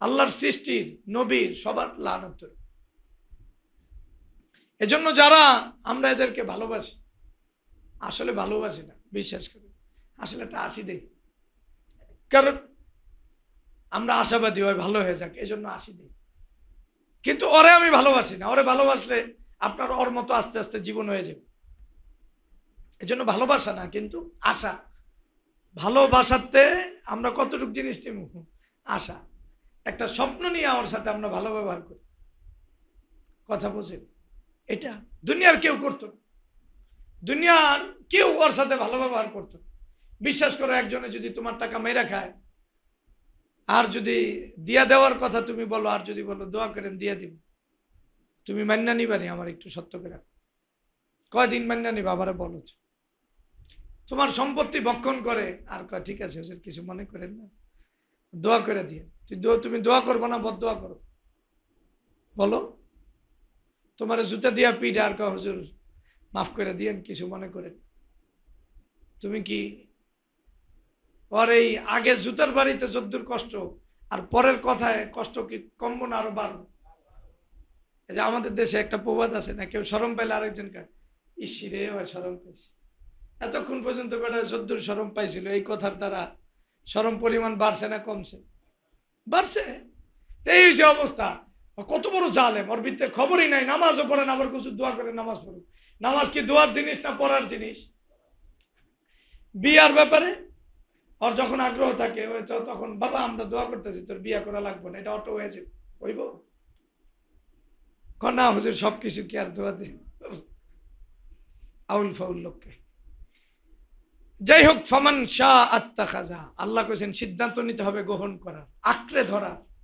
আল্লাহর সৃষ্টির, নবীর, সবার লানত। এজন্য যারা আমরা এদেরকে ভালোবাসি, আসলে ভালোবাসি না, বিশ্বাস করি, আসলে একটা আসি দেই। কারণ আমরা আশাবাদী হয় ভালো হয়ে যাক, এই জন্য আসি দেই। কিন্তু ওরে আমি ভালোবাসি না। ওরে ভালোবাসলে আপনার ওর মতো আস্তে আস্তে জীবন হয়ে যাবে। এই জন্য ভালোবাসা না, কিন্তু আশা। ভালোবাসাতে আমরা কতটুকু জিনিস নিব? আশা, একটা স্বপ্ন নিয়ে ওর সাথে আমরা ভালো ব্যবহার করি। কথা বোঝেন? এটা দুনিয়ার কেউ করতো না, দুনিয়ার কেউ ওর সাথে ভালো ব্যবহার করতো। বিশ্বাস করো, একজনে যদি তোমার টাকা মেরা খায় আর যদি দিয়া দেওয়ার কথা তুমি বলো, আর যদি বলো দোয়া করেন দিয়ে দিব, তুমি মান্না নিবানি? আমার একটু সত্য করে কয়দিন মান্না নিবা? আবারে বলো তোমার সম্পত্তি ভক্ষণ করে আর কয় ঠিক আছে হুজুর কিছু মনে করেন না, দোয়া করে দিয়ে। তুমি দোয়া করবো না, বদদোয়া করো? বলো, তোমার জুতা দিয়া পিঠে আর কয় হুজুর মাফ করে দিয়েন, কিছু মনে করেন। তুমি কি ওর এই আগে জুতার বাড়িতে যদ্দুর কষ্ট, আর পরের কথায় কষ্ট কি কমবো না আরো বাড়বো? এই যে আমাদের দেশে একটা প্রবাদ আছে না, কেউ শরম পাইলে আরেকজন কার ইসিরে হয় শরম পেয়েছে। এতক্ষণ পর্যন্ত বেটা যদ্দুর শরম পাইছিল, এই কথার দ্বারা শরম পরিমাণ বাড়ছে না কমছে? বাড়ছে। এই যে অবস্থা, কত বড় জালেম, ওর ভিতরে খবরই নাই। নামাজও পড়ে না, আবার কিছু দোয়া করে নামাজ পড়ে। নামাজ কি দোয়ার জিনিস না পড়ার জিনিস? বিয়ার ব্যাপারে ওর যখন আগ্রহ থাকে তখন বাবা আমরা দোয়া করতেছি তোর বিয়া করা লাগবে না, এটা অটো হয়েছে হইব না হুজুর? সবকিছু কি আর দোয়া দিয়ে? আউল ফাউল লোককে। যাই হোক, ফামান শাআ আত্তাখাযা, আল্লাহ কইছেন সিদ্ধান্ত নিতে হবে গ্রহণ করার, আঁকড়ে ধরার।